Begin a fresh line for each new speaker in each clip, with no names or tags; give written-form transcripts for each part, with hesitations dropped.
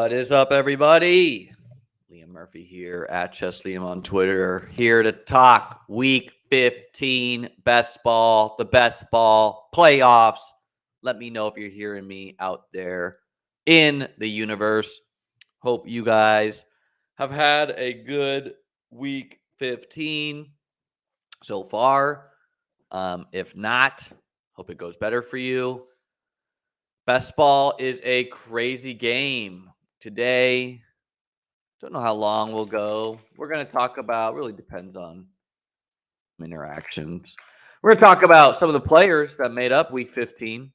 What is up, everybody? Liam Murphy here at Chess Liam on Twitter, here to talk Week 15 best ball, the best ball playoffs. Let me know if you're hearing me out there in the universe. Hope you guys have had a good Week 15 so far. If not, hope it goes better for you. Best ball is a crazy game. Today, don't know how long we'll go. We're going to talk about, really depends on interactions. We're going to talk about some of the players that made up Week 15,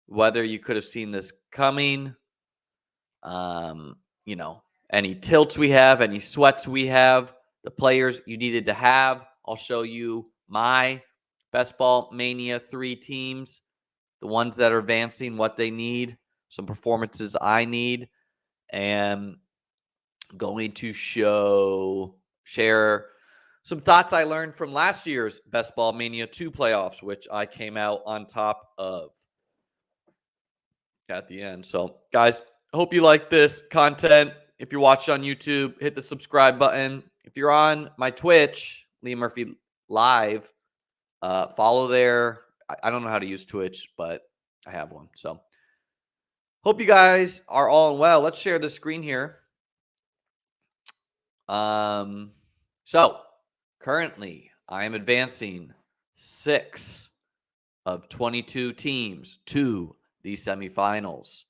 whether you could have seen this coming, any tilts we have, any sweats we have, the players you needed to have. I'll show you my BestBallMania 3 teams, the ones that are advancing, what they need, some performances I need, and going to share some thoughts I learned from last year's BestBallMania 2 playoffs, which I came out on top of at the end. So, guys, I hope you like this content. If you're watching on YouTube, hit the subscribe button. If you're on my Twitch, Liam Murphy Live, follow there. I don't know how to use Twitch, but I have one. So, hope you guys are all well. Let's share the screen here. So currently I am advancing 6 of 22 teams to the semifinals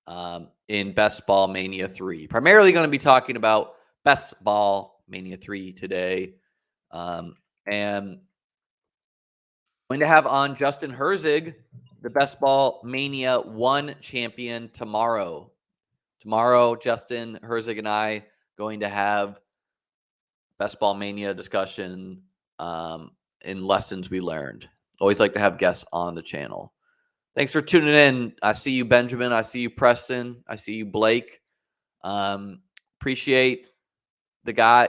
in BestBallMania 3. Primarily going to be talking about BestBallMania 3 today. And going to have on Justin Herzig, the BestBallMania 1 champion tomorrow. Tomorrow, Justin Herzig and I going to have BestBallMania discussion in lessons we learned. Always like to have guests on the channel. Thanks for tuning in. I see you, Benjamin. I see you, Preston. I see you, Blake. Appreciate the guy.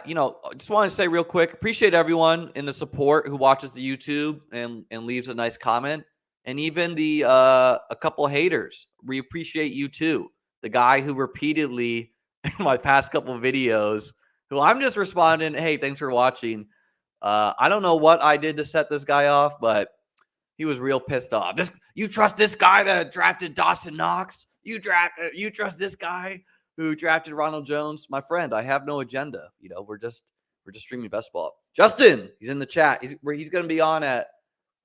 Just want to say real quick, appreciate everyone in the support who watches the YouTube and leaves a nice comment. And even the a couple of haters. We appreciate you too. The guy who repeatedly in my past couple of videos, who I'm just responding, hey, thanks for watching. I don't know what I did to set this guy off, but he was real pissed off. You trust this guy that drafted Dawson Knox? You trust this guy who drafted Ronald Jones? My friend, I have no agenda. We're just streaming best ball. Justin, he's in the chat. He's going to be on at,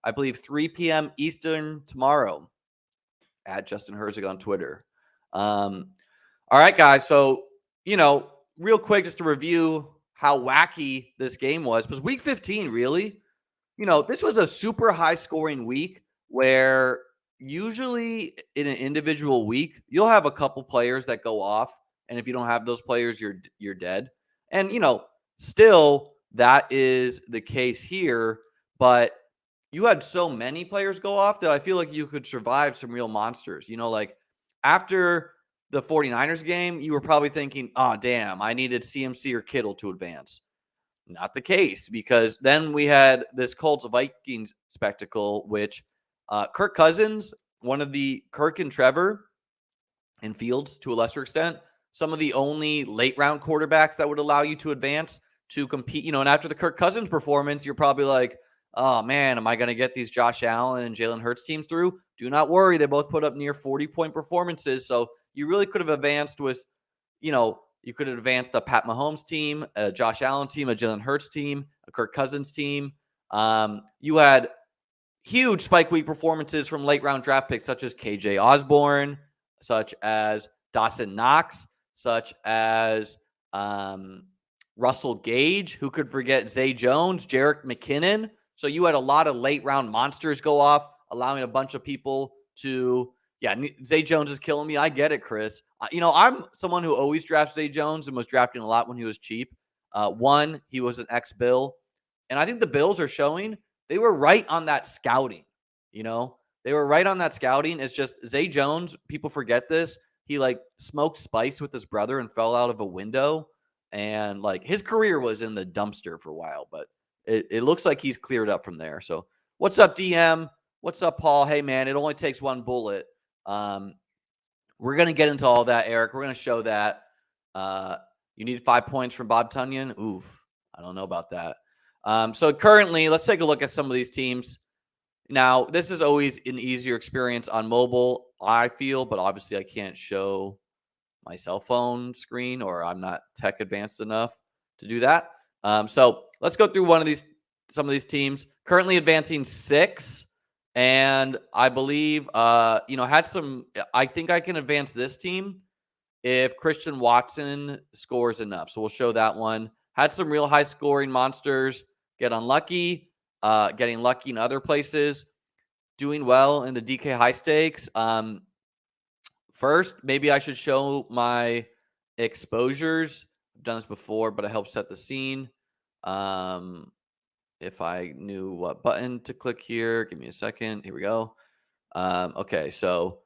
I believe, 3 p.m. Eastern tomorrow at Justin Herzig on Twitter. All right, guys. So, real quick, just to review how wacky this game was, because Week 15, really, this was a super high-scoring week where usually in an individual week, you'll have a couple players that go off, and if you don't have those players, you're dead. And, still that is the case here, but you had so many players go off that I feel like you could survive some real monsters. Like after the 49ers game, you were probably thinking, oh, damn, I needed CMC or Kittle to advance. Not the case, because then we had this Colts-Vikings spectacle, which Kirk Cousins, one of the Kirk and Trevor and Fields to a lesser extent, some of the only late-round quarterbacks that would allow you to advance to compete. And after the Kirk Cousins performance, you're probably like, oh, man, am I going to get these Josh Allen and Jalen Hurts teams through? Do not worry. They both put up near 40-point performances, so you really could have advanced with, you could have advanced a Pat Mahomes team, a Josh Allen team, a Jalen Hurts team, a Kirk Cousins team. You had huge spike week performances from late round draft picks such as KJ Osborne, such as Dawson Knox, such as Russell Gage. Who could forget Zay Jones, Jerick McKinnon? So you had a lot of late round monsters go off, allowing a bunch of people to. Yeah, Zay Jones is killing me. I get it, Chris. I'm someone who always drafts Zay Jones and was drafting a lot when he was cheap. He was an ex-Bill. And I think the Bills are showing they were right on that scouting. They were right on that scouting. It's just Zay Jones, people forget this. He, smoked spice with his brother and fell out of a window. And, his career was in the dumpster for a while. But it looks like he's cleared up from there. So, what's up, DM? What's up, Paul? Hey, man, it only takes one bullet. We're going to get into all that, Eric. We're going to show that. You need 5 points from Bob Tunyon. Oof, I don't know about that. So currently, let's take a look at some of these teams. Now, this is always an easier experience on mobile, I feel, but obviously I can't show my cell phone screen, or I'm not tech advanced enough to do that. So let's go through some of these teams. Currently advancing 6, and I believe I think I can advance this team if Christian Watson scores enough. So we'll show that one. Had some real high scoring monsters get unlucky, getting lucky in other places, doing well in the DK high stakes. First, maybe I should show my exposures. I've done this before, but it helps set the scene. If I knew what button to click here, give me a second. Here we go. Okay, so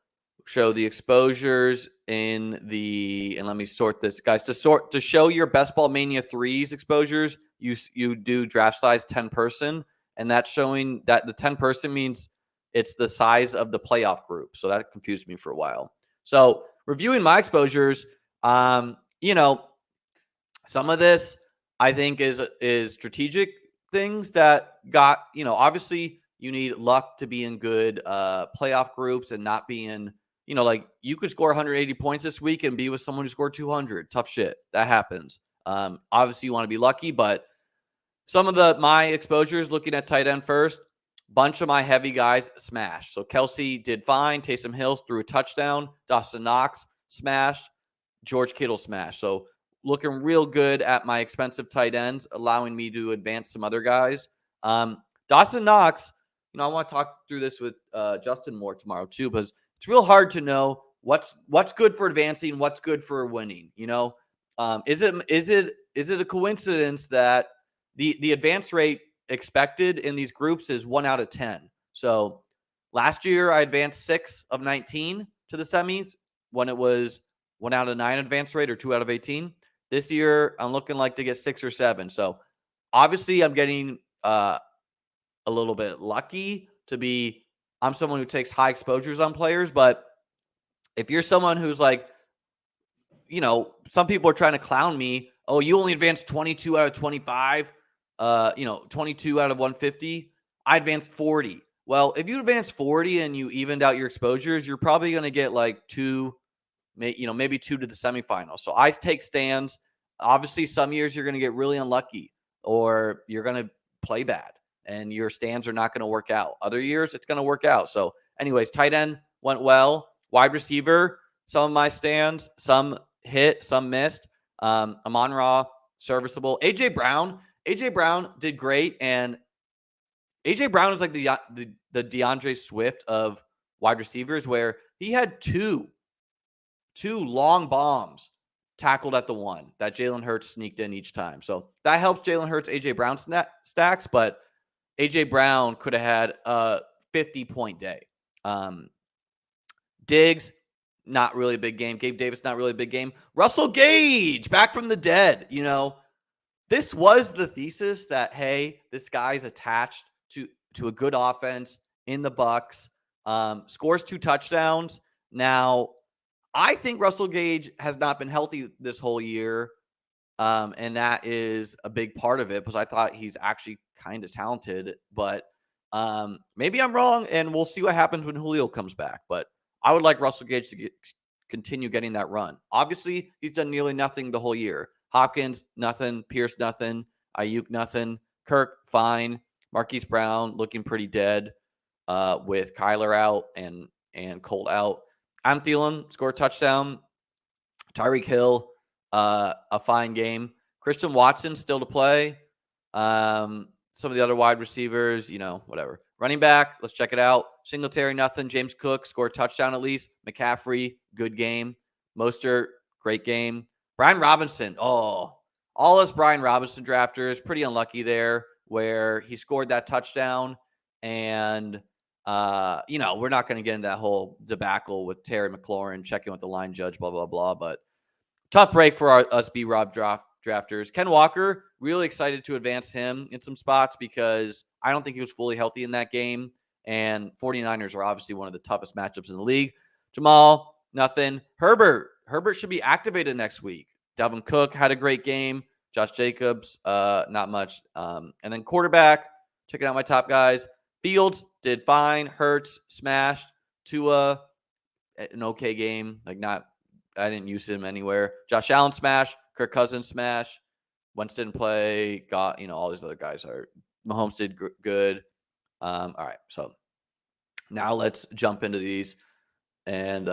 show the exposures and let me sort this, guys. To show your BestBallMania 3's exposures, you do draft size 10 person, and that's showing that the 10 person means it's the size of the playoff group. So that confused me for a while. So reviewing my exposures, some of this I think is strategic things that got, obviously you need luck to be in good playoff groups and not be in, like you could score 180 points this week and be with someone who scored 200. Tough shit. That happens. Obviously you want to be lucky, but some of my exposures, looking at tight end first, bunch of my heavy guys smashed. So Kelsey did fine. Taysom Hill threw a touchdown. Dawson Knox smashed. George Kittle smashed. So looking real good at my expensive tight ends, allowing me to advance some other guys. Dawson Knox, I want to talk through this with Justin more tomorrow too, because it's real hard to know what's good for advancing, what's good for winning. Is it a coincidence that the advance rate expected in these groups is 1 out of 10? So last year I advanced 6 of 19 to the semis when it was 1 out of 9 advance rate, or 2 out of 18. This year I'm looking like to get 6 or 7. So obviously I'm getting a little bit lucky I'm someone who takes high exposures on players, but if you're someone who's like, some people are trying to clown me. Oh, you only advanced 22 out of 25, 22 out of 150. I advanced 40. Well, if you advance 40 and you evened out your exposures, you're probably going to get like 2, maybe 2 to the semifinal. So I take stands. Obviously, some years you're going to get really unlucky, or you're going to play bad and your stands are not going to work out. Other years it's going to work out. So anyways, tight end went well. Wide receiver, some of my stands, some hit, some missed. Amon-Ra, serviceable. AJ Brown did great, and AJ Brown is like the DeAndre Swift of wide receivers, where he had two long bombs tackled at the one that Jalen Hurts sneaked in each time. So that helps Jalen Hurts, AJ Brown stacks, but AJ Brown could have had a 50-point day. Diggs, not really a big game. Gabe Davis, not really a big game. Russell Gage, back from the dead. This was the thesis that, hey, this guy's attached to a good offense in the Bucs. Scores 2 touchdowns. Now, I think Russell Gage has not been healthy this whole year, and that is a big part of it, because I thought he's actually kind of talented. But maybe I'm wrong, and we'll see what happens when Julio comes back. But I would like Russell Gage to continue getting that run. Obviously, he's done nearly nothing the whole year. Hopkins, nothing. Pierce, nothing. Ayuk, nothing. Kirk, fine. Marquise Brown looking pretty dead with Kyler out and Colt out. I'm Thielen, score a touchdown. Tyreek Hill, a fine game. Christian Watson still to play. Some of the other wide receivers, whatever. Running back, let's check it out. Singletary, nothing. James Cook, score a touchdown at least. McCaffrey, good game. Mostert, great game. Brian Robinson, all us Brian Robinson drafters, pretty unlucky there, where he scored that touchdown. And, we're not going to get into that whole debacle with Terry McLaurin checking with the line judge, blah, blah, blah. But tough break for us B-Rob drafters. Ken Walker, really excited to advance him in some spots, because I don't think he was fully healthy in that game. And 49ers are obviously one of the toughest matchups in the league. Jamal, nothing. Herbert should be activated next week. Dalvin Cook had a great game. Josh Jacobs, not much. And then quarterback, checking out my top guys. Fields did fine. Hurts smashed. Tua, an okay game. I didn't use him anywhere. Josh Allen smash. Kirk Cousins smash. Wentz didn't play. Got all these other guys are. Mahomes did good. All right, so now let's jump into these. And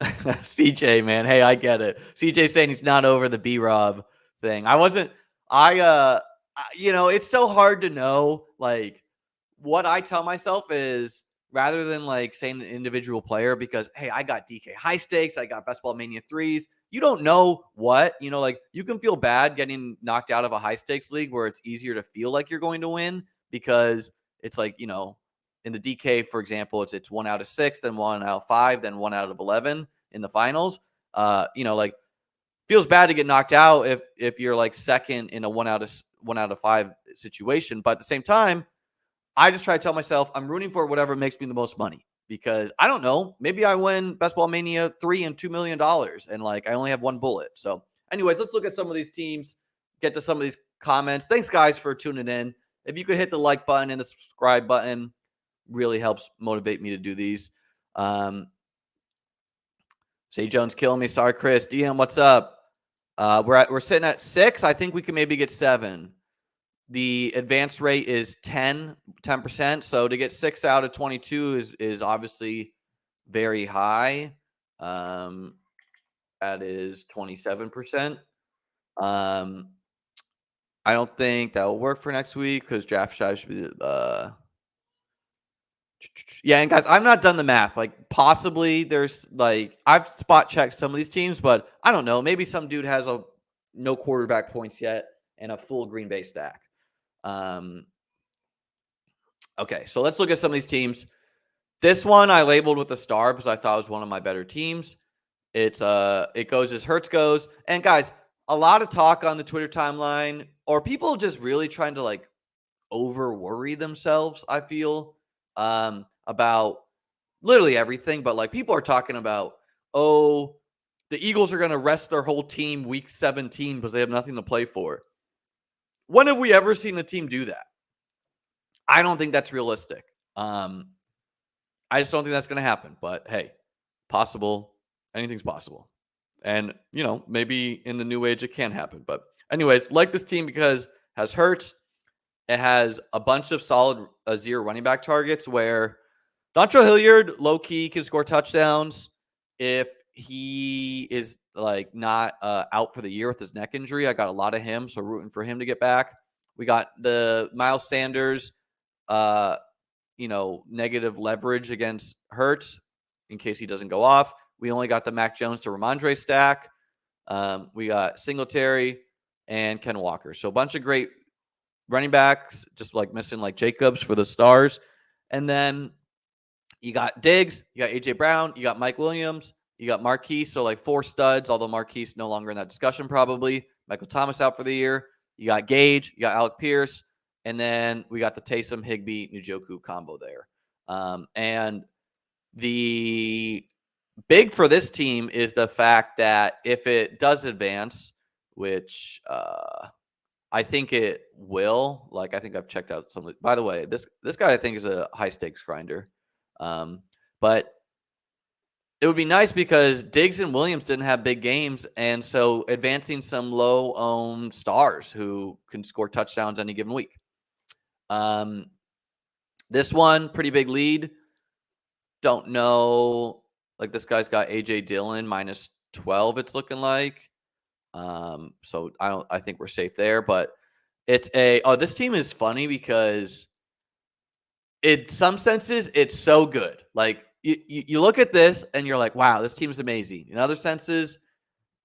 CJ, man, hey, I get it. CJ saying he's not over the B-Rob thing. I wasn't. It's so hard to know. Like, what I tell myself is, rather than like saying an individual player, because hey, I got DK high stakes, I got BestBallMania 3s. You don't know what, like you can feel bad getting knocked out of a high stakes league where it's easier to feel like you're going to win because it's like, in the DK, for example, it's 1 out of 6, then 1 out of 5, then 1 out of 11 in the finals. Like feels bad to get knocked out if you're like second in a 1 out of 5 situation. But at the same time, I just try to tell myself I'm rooting for whatever makes me the most money, because I don't know, maybe I win BestBallMania 3 and $2 million and like I only have one bullet. So anyways, let's look at some of these teams, get to some of these comments. Thanks guys for tuning in. If you could hit the like button and the subscribe button, really helps motivate me to do these. Say Jones killing me. Sorry, Chris. DM, what's up? We're sitting at 6. I think we can maybe get 7. The advance rate is 10%. So to get 6 out of 22 is obviously very high. That is 27%. I don't think that will work for next week because draft size should be yeah, and guys, I've not done the math. Like, possibly there's like I've spot checked some of these teams, but I don't know. Maybe some dude has no quarterback points yet and a full Green Bay stack. Okay, so let's look at some of these teams. This one I labeled with a star because I thought it was one of my better teams. It goes as Hurts goes. And guys, a lot of talk on the Twitter timeline, or people just really trying to like over worry themselves, I feel, about literally everything. But like people are talking about, the Eagles are going to rest their whole team week 17 because they have nothing to play for. When have we ever seen a team do that? I don't think that's realistic. I just don't think that's going to happen. But hey, possible. Anything's possible. And, maybe in the new age it can happen. But anyways, like this team because it has Hurts. It has a bunch of solid Azir running back targets where Dontrell Hilliard low-key can score touchdowns if he is like not out for the year with his neck injury. I got a lot of him, so rooting for him to get back. We got the Miles Sanders, negative leverage against Hurts in case he doesn't go off. We only got the Mac Jones to Ramondre stack. We got Singletary and Ken Walker. So a bunch of great running backs, just like missing like Jacobs for the stars. And then you got Diggs, you got AJ Brown, you got Mike Williams, you got Marquise. So like 4 studs, although Marquise no longer in that discussion probably. Michael Thomas out for the year. You got Gage, you got Alec Pierce, and then we got the Taysom Higbee Njoku combo there. And the big for this team is the fact that if it does advance, which I think it will. Like, I think I've checked out some. By the way, this guy I think is a high stakes grinder, but it would be nice because Diggs and Williams didn't have big games, and so advancing some low-owned stars who can score touchdowns any given week. This one pretty big lead. Don't know. Like this guy's got AJ Dillon -12. It's looking like. So I think we're safe there, but this team is funny because in some senses it's so good. Like you look at this and you're like, wow, this team is amazing. In other senses,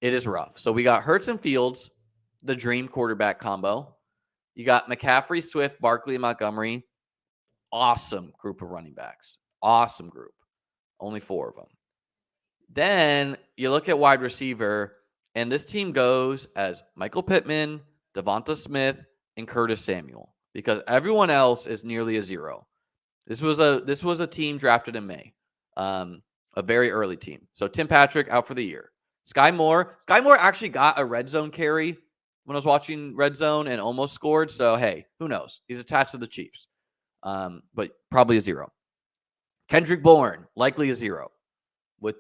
it is rough. So we got Hurts and Fields, the dream quarterback combo. You got McCaffrey, Swift, Barkley, and Montgomery. Awesome group of running backs. Awesome group. Only 4 of them. Then you look at wide receiver, and this team goes as Michael Pittman, Devonta Smith, and Curtis Samuel because everyone else is nearly a 0. This was a team drafted in May. a very early team. So Tim Patrick out for the year. Sky Moore actually got a red zone carry when I was watching red zone and almost scored. So, hey, who knows? He's attached to the Chiefs, but probably a 0. Kendrick Bourne, likely a 0 with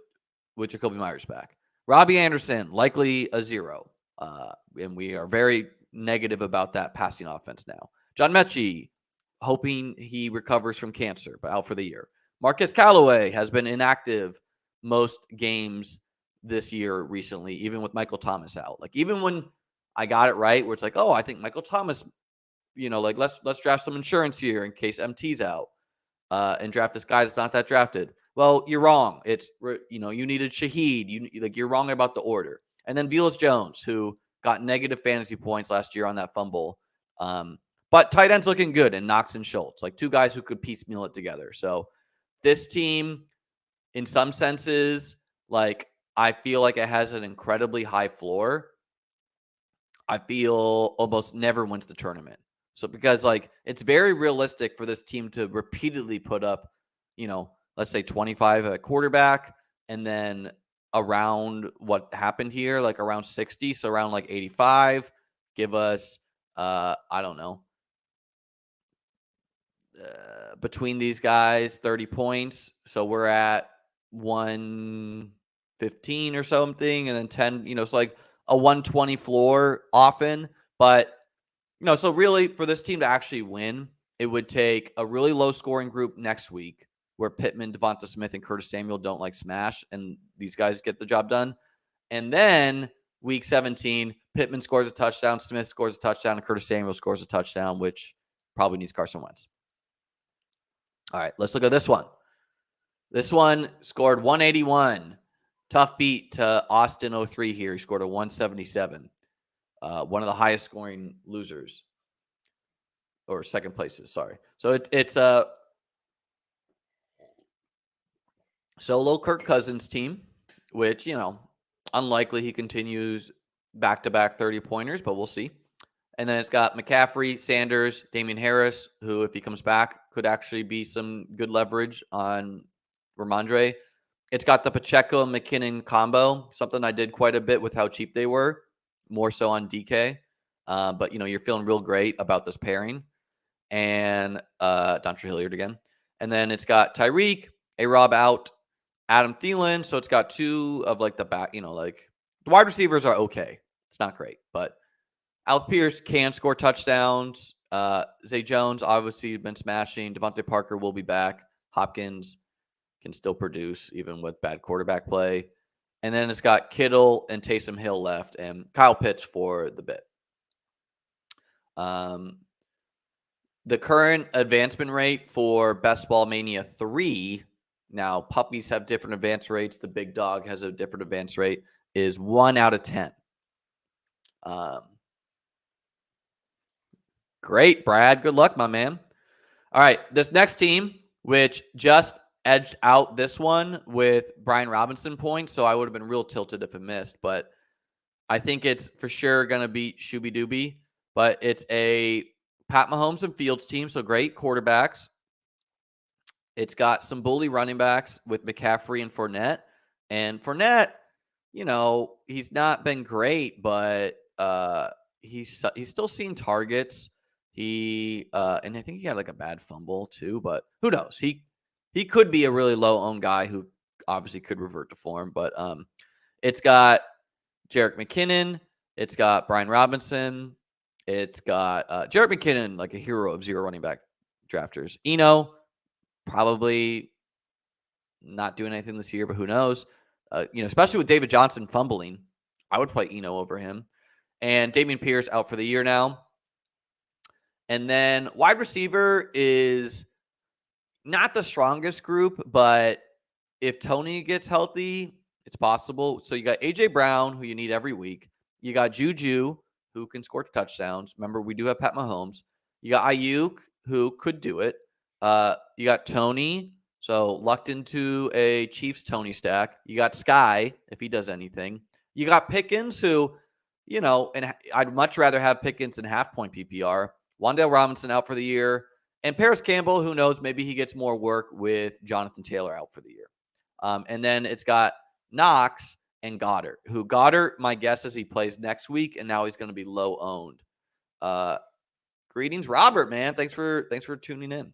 Jacoby Myers back. Robbie Anderson, likely a 0. And we are very negative about that passing offense now. John Mechie, hoping he recovers from cancer, but out for the year. Marcus Callaway has been inactive most games this year recently, even with Michael Thomas out. Like, even when I got it right, where it's like, oh, I think Michael Thomas, like let's draft some insurance here in case MT's out, and draft this guy that's not that drafted. Well, you're wrong. It's, you needed Shaheed. You're wrong about the order. And then Velus Jones, who got negative fantasy points last year on that fumble. But tight end's looking good, and Knox and Schultz, like 2 guys who could piecemeal it together. So this team, in some senses, like, I feel like it has an incredibly high floor. I feel almost never wins the tournament. So because, like, it's very realistic for this team to repeatedly put up, let's say 25 at quarterback, and then around what happened here, like around 60, so around like 85, give us, I don't know, between these guys, 30 points. So we're at 115 or something, and then 10, it's like a 120 floor often. But, so really for this team to actually win, it would take a really low scoring group next week where Pittman, Devonta Smith, and Curtis Samuel don't like smash, and these guys get the job done. And then week 17, Pittman scores a touchdown, Smith scores a touchdown, and Curtis Samuel scores a touchdown, which probably needs Carson Wentz. All right, let's look at this one. This one scored 181. Tough beat to Austin 03 here. He scored a 177. One of the highest scoring losers, or second places, sorry. So it's a solo Kirk Cousins team, which, unlikely he continues back-to-back 30-pointers, but we'll see. And then it's got McCaffrey, Sanders, Damian Harris, who, if he comes back, could actually be some good leverage on Ramondre. It's got the Pacheco and McKinnon combo, something I did quite a bit with how cheap they were, more so on DK. But, you're feeling real great about this pairing. And Dontre Hilliard again. And then it's got Tyreek, A-Rob out, Adam Thielen. So it's got 2 of, like, the back, like, the wide receivers are okay. It's not great, but Alec Pierce can score touchdowns. Zay Jones obviously been smashing. Devontae Parker will be back. Hopkins can still produce even with bad quarterback play. And then it's got Kittle and Taysom Hill left, and Kyle Pitts for the bit. The current advancement rate for BestBallMania 3, now puppies have different advance rates, the big dog has a different advance rate, is 1 out of 10. Great, Brad. Good luck, my man. All right, this next team, which just edged out this one with Brian Robinson points, so I would have been real tilted if it missed, but I think it's for sure going to be Shooby Dooby, but it's a Pat Mahomes and Fields team, so great quarterbacks. It's got some bully running backs with McCaffrey and Fournette. And Fournette, he's not been great, but he's still seeing targets. And I think he had like a bad fumble too, but who knows? He could be a really low-owned guy who obviously could revert to form. But it's got Jerick McKinnon. It's got Brian Robinson. It's got Jerick McKinnon, like a hero of 0 running back drafters. Eno, probably not doing anything this year, but who knows? Especially with David Johnson fumbling, I would play Eno over him. And Dameon Pierce out for the year now. And then wide receiver is not the strongest group, but if Tony gets healthy, it's possible. So you got A.J. Brown, who you need every week. You got Juju, who can score touchdowns. Remember, we do have Pat Mahomes. You got Ayuk, who could do it. You got Tony, so lucked into a Chiefs Tony stack. You got Sky, if he does anything. You got Pickens, who, and I'd much rather have Pickens in half-point PPR. Wan'Dale Robinson out for the year. And Paris Campbell, who knows, maybe he gets more work with Jonathan Taylor out for the year. And then it's got Knox and Goddard, who Goddard, my guess is he plays next week, and now he's going to be low owned. Greetings, Robert, man. Thanks for tuning in.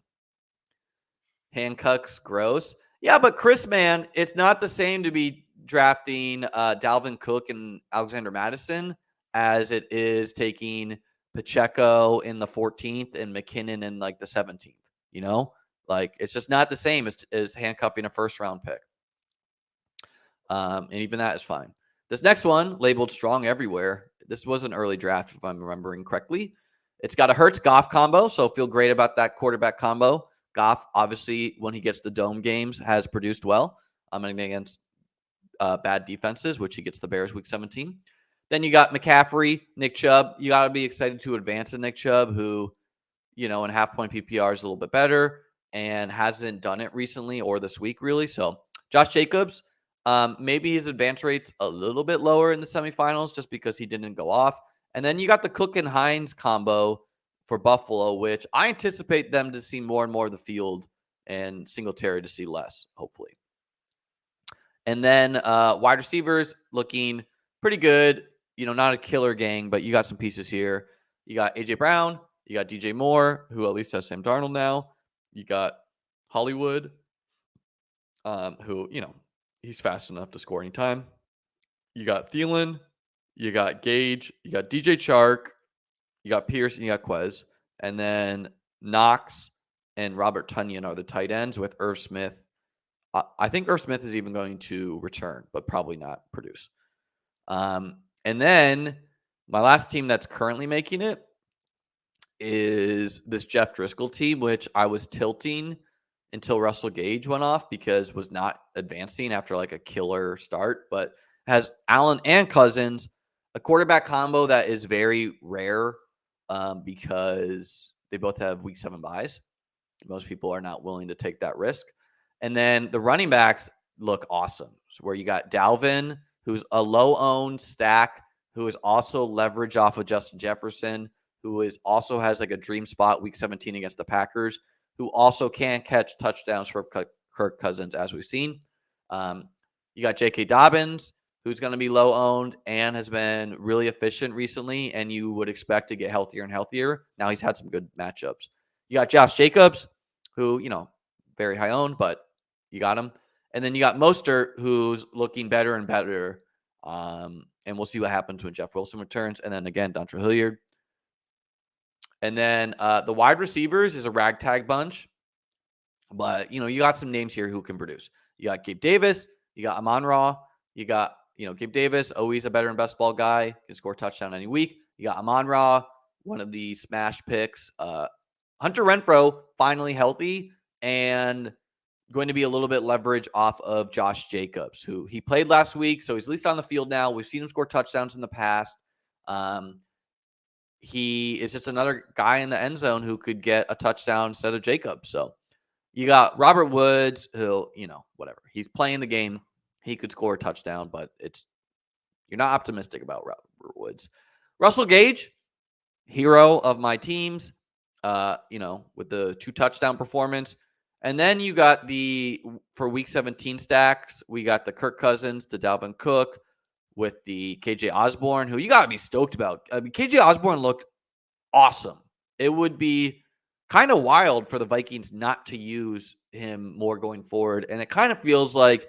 Hancock's gross. Yeah, but Chris, man, it's not the same to be drafting Dalvin Cook and Alexander Madison as it is taking Pacheco in the 14th and McKinnon in like the 17th. You know, like it's just not the same as handcuffing a first round pick. And even that is fine. This next one, labeled strong everywhere. This was an early draft, if I'm remembering correctly. It's got a Hurts-Goff combo, so feel great about that quarterback combo. Goff, obviously, when he gets the dome games, has produced well against bad defenses, which he gets the Bears week 17. Then you got McCaffrey, Nick Chubb. You got to be excited to advance in Nick Chubb, who, in half-point PPR is a little bit better and hasn't done it recently or this week, really. So Josh Jacobs, maybe his advance rate's a little bit lower in the semifinals just because he didn't go off. And then you got the Cook and Hines combo for Buffalo, which I anticipate them to see more and more of the field and Singletary to see less, hopefully. And then wide receivers looking pretty good. Not a killer gang, but you got some pieces here. You got A.J. Brown. You got DJ Moore, who at least has Sam Darnold now. You got Hollywood, who, he's fast enough to score anytime. You got Thielen. You got Gage. You got DJ Chark. You got Pierce, and you got Quez. And then Knox and Robert Tonyan are the tight ends with Irv Smith. I think Irv Smith is even going to return, but probably not produce. And then my last team that's currently making it is this Jeff Driscoll team, which I was tilting until Russell Gage went off because was not advancing after like a killer start, but has Allen and Cousins, a quarterback combo that is very rare because they both have week 7 buys. Most people are not willing to take that risk. And then the running backs look awesome. So where you got Dalvin, who's a low-owned stack, who is also leverage off of Justin Jefferson, who also has like a dream spot week 17 against the Packers, who also can catch touchdowns for Kirk Cousins, as we've seen. You got J.K. Dobbins, who's going to be low-owned and has been really efficient recently, and you would expect to get healthier and healthier. Now he's had some good matchups. You got Josh Jacobs, who, very high-owned, but you got him. And then you got Mostert, who's looking better and better. And we'll see what happens when Jeff Wilson returns. And then, again, Dontrell Hilliard. And then the wide receivers is a ragtag bunch. But, you got some names here who can produce. You got Gabe Davis. You got Amon-Ra. You got, Gabe Davis, always a better and best ball guy. Can score a touchdown any week. You got Amon-Ra, one of the smash picks. Hunter Renfrow, finally healthy and going to be a little bit leverage off of Josh Jacobs, who he played last week. So he's at least on the field now. We've seen him score touchdowns in the past. He is just another guy in the end zone who could get a touchdown instead of Jacobs. So you got Robert Woods, who, whatever. He's playing the game. He could score a touchdown, but you're not optimistic about Robert Woods. Russell Gage, hero of my teams, with the 2 touchdown performance. And then you got for week 17 stacks, we got the Kirk Cousins, the Dalvin Cook with the KJ Osborne, who you got to be stoked about. I mean, KJ Osborne looked awesome. It would be kind of wild for the Vikings not to use him more going forward. And it kind of feels like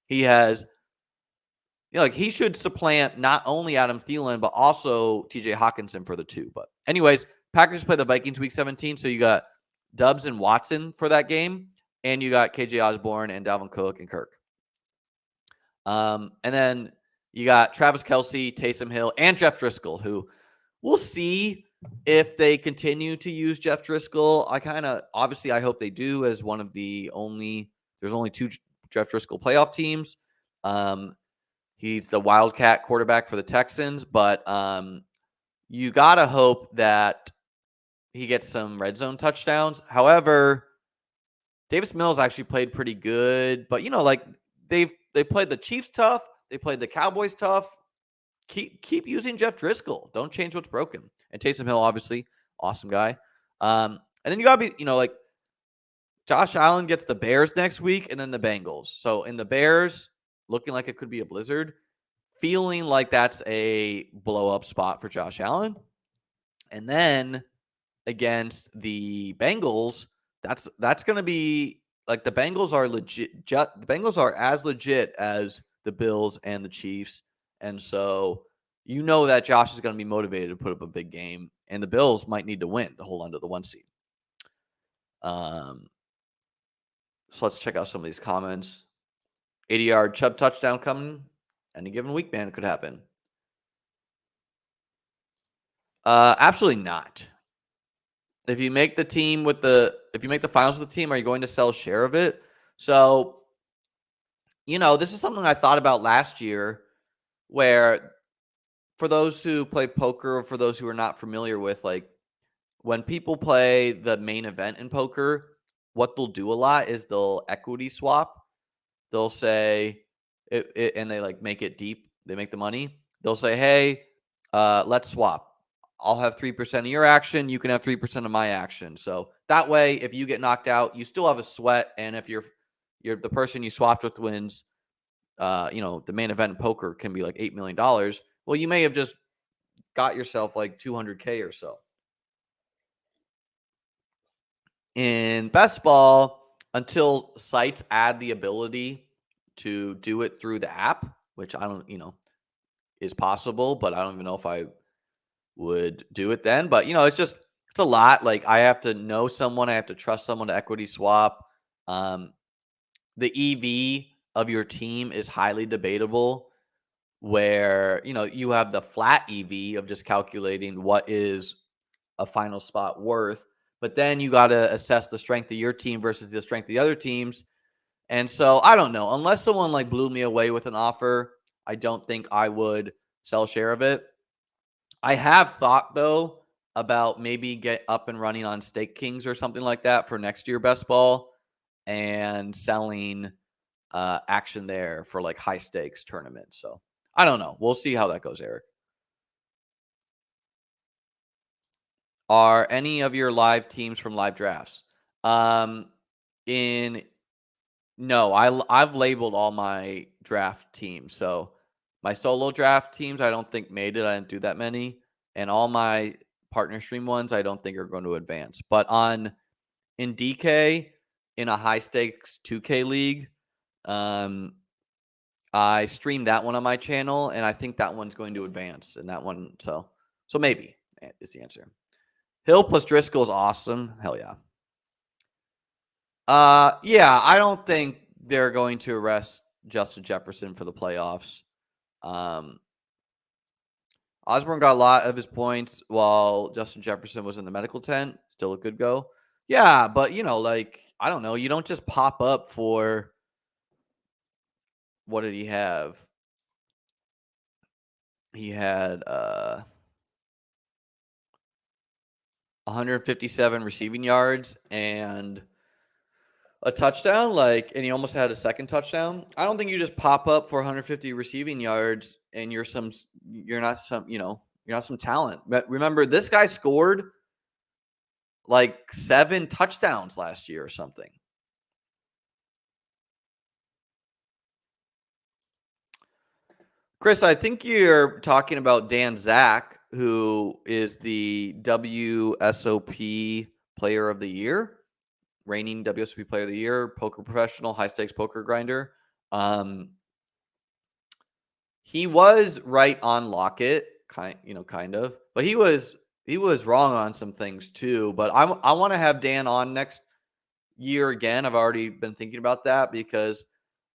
he has, he should supplant not only Adam Thielen, but also TJ Hawkinson for the 2. But anyways, Packers play the Vikings week 17. So you got Dubs and Watson for that game. And you got KJ Osborne and Dalvin Cook and Kirk. And then you got Travis Kelce, Taysom Hill, and Jeff Driscoll, who we'll see if they continue to use Jeff Driscoll. Obviously, I hope they do as one of there's only 2 Jeff Driscoll playoff teams. He's the Wildcat quarterback for the Texans, but you got to hope that he gets some red zone touchdowns. However, Davis Mills actually played pretty good, but they played the Chiefs tough. They played the Cowboys tough. Keep using Jeff Driscoll. Don't change what's broken. And Taysom Hill, obviously, awesome guy. And then you gotta be, Josh Allen gets the Bears next week and then the Bengals. So in the Bears, looking like it could be a blizzard, feeling like that's a blow up spot for Josh Allen. And then against the Bengals, that's going to be like the Bengals are legit. The Bengals are as legit as the Bills and the Chiefs. And so that Josh is going to be motivated to put up a big game, and the Bills might need to win to hold on to the 1 seed. So let's check out some of these comments. 80-yard Chubb touchdown coming. Any given week, man, it could happen. Absolutely not. If you make the finals with the team, are you going to sell a share of it? So, this is something I thought about last year, where for those who play poker, or for those who are not familiar with, like, when people play the main event in poker, what they'll do a lot is they'll equity swap. They'll say and they like make it deep. They make the money. They'll say, hey, let's swap. I'll have 3% of your action. You can have 3% of my action. So that way, if you get knocked out, you still have a sweat. And if you're the person you swapped with wins, the main event in poker can be like $8 million. Well, you may have just got yourself like $200K or so. In best ball, until sites add the ability to do it through the app, which I don't, is possible, but I don't even know if I would do it then. But, it's a lot. Like, I have to know someone. I have to trust someone to equity swap. The EV of your team is highly debatable, where, you have the flat EV of just calculating what is a final spot worth. But then you got to assess the strength of your team versus the strength of the other teams. And so I don't know. Unless someone like blew me away with an offer, I don't think I would sell a share of it. I have thought, though, about maybe get up and running on Stake Kings or something like that for next year best ball, and selling action there for like high stakes tournaments. So I don't know. We'll see how that goes, Eric. Are any of your live teams from live drafts? No, I've labeled all my draft teams. So my solo draft teams, I don't think made it. I didn't do that many. And all my partner stream ones, I don't think are going to advance. But in DK, in a high stakes 2K league, I streamed that one on my channel, and I think that one's going to advance. And that one, so maybe is the answer. Hill plus Driscoll is awesome. Hell yeah. Yeah, I don't think they're going to arrest Justin Jefferson for the playoffs. Osborne got a lot of his points while Justin Jefferson was in the medical tent. Still a good go. Yeah, but I don't know. You don't just pop up for, what did he have? He had 157 receiving yards and a touchdown, and he almost had a second touchdown. I don't think you just pop up for 150 receiving yards and you're not some talent. But remember, this guy scored like 7 touchdowns last year or something. Chris, I think you're talking about Dan Zach, who is the WSOP Player of the Year, reigning WSOP Player of the Year, poker professional, high stakes poker grinder. He was right on Lockett, kind of, but he was wrong on some things too. But I want to have Dan on next year again. I've already been thinking about that because,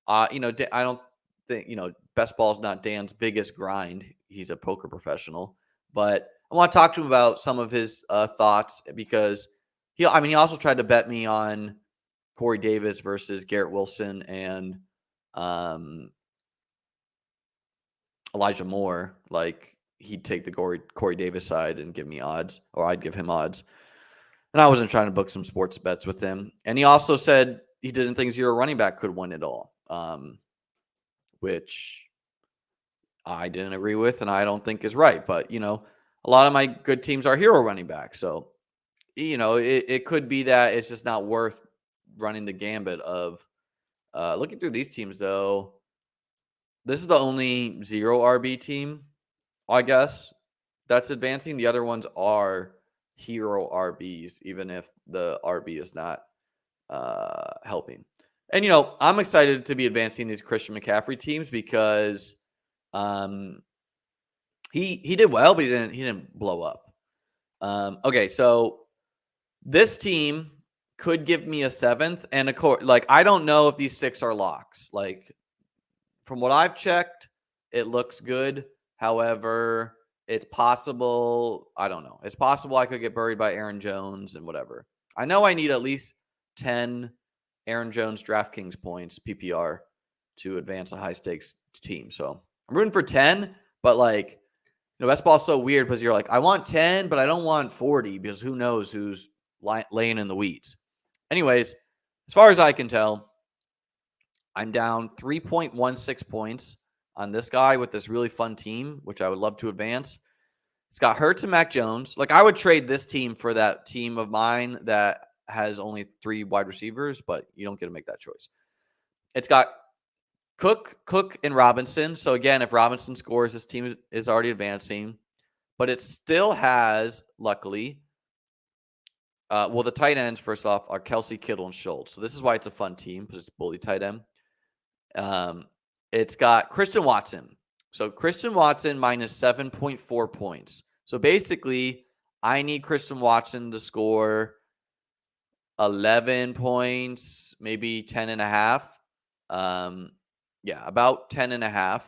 I don't think, best ball is not Dan's biggest grind. He's a poker professional, but I want to talk to him about some of his thoughts, because he also tried to bet me on Corey Davis versus Garrett Wilson and Elijah Moore. Like, he'd take the Corey Davis side and give me odds, or I'd give him odds. And I wasn't trying to book some sports bets with him. And he also said he didn't think zero running back could win it all, which I didn't agree with, and I don't think is right. But, a lot of my good teams are hero running back. So, it could be that it's just not worth running the gambit of looking through these teams, though. This is the only 0 RB team, I guess, that's advancing. The other ones are hero RBs, even if the RB is not helping. And, I'm excited to be advancing these Christian McCaffrey teams because he did well, but he didn't blow up. Okay, so this team could give me a 7th, and of course, I don't know if these 6 are locks. From what I've checked, it looks good. However, it's possible. I don't know. It's possible I could get buried by Aaron Jones and whatever. I know I need at least 10 Aaron Jones DraftKings points PPR to advance a high stakes team. So I'm rooting for 10, but best ball is so weird because you're I want 10, but I don't want 40 because who knows who's laying in the weeds. Anyways, as far as I can tell, I'm down 3.16 points on this guy with this really fun team, which I would love to advance. It's got Hurts and Mac Jones. I would trade this team for that team of mine that has only 3 wide receivers, but you don't get to make that choice. It's got Cook, and Robinson. So again, if Robinson scores, this team is already advancing. But it still has, luckily, the tight ends, first off, are Kelsey, Kittle, and Schultz. So this is why it's a fun team, because it's bully tight end. It's got Christian Watson. So Christian Watson minus 7.4 points. So basically, I need Christian Watson to score 11 points, maybe 10.5. Yeah, about 10.5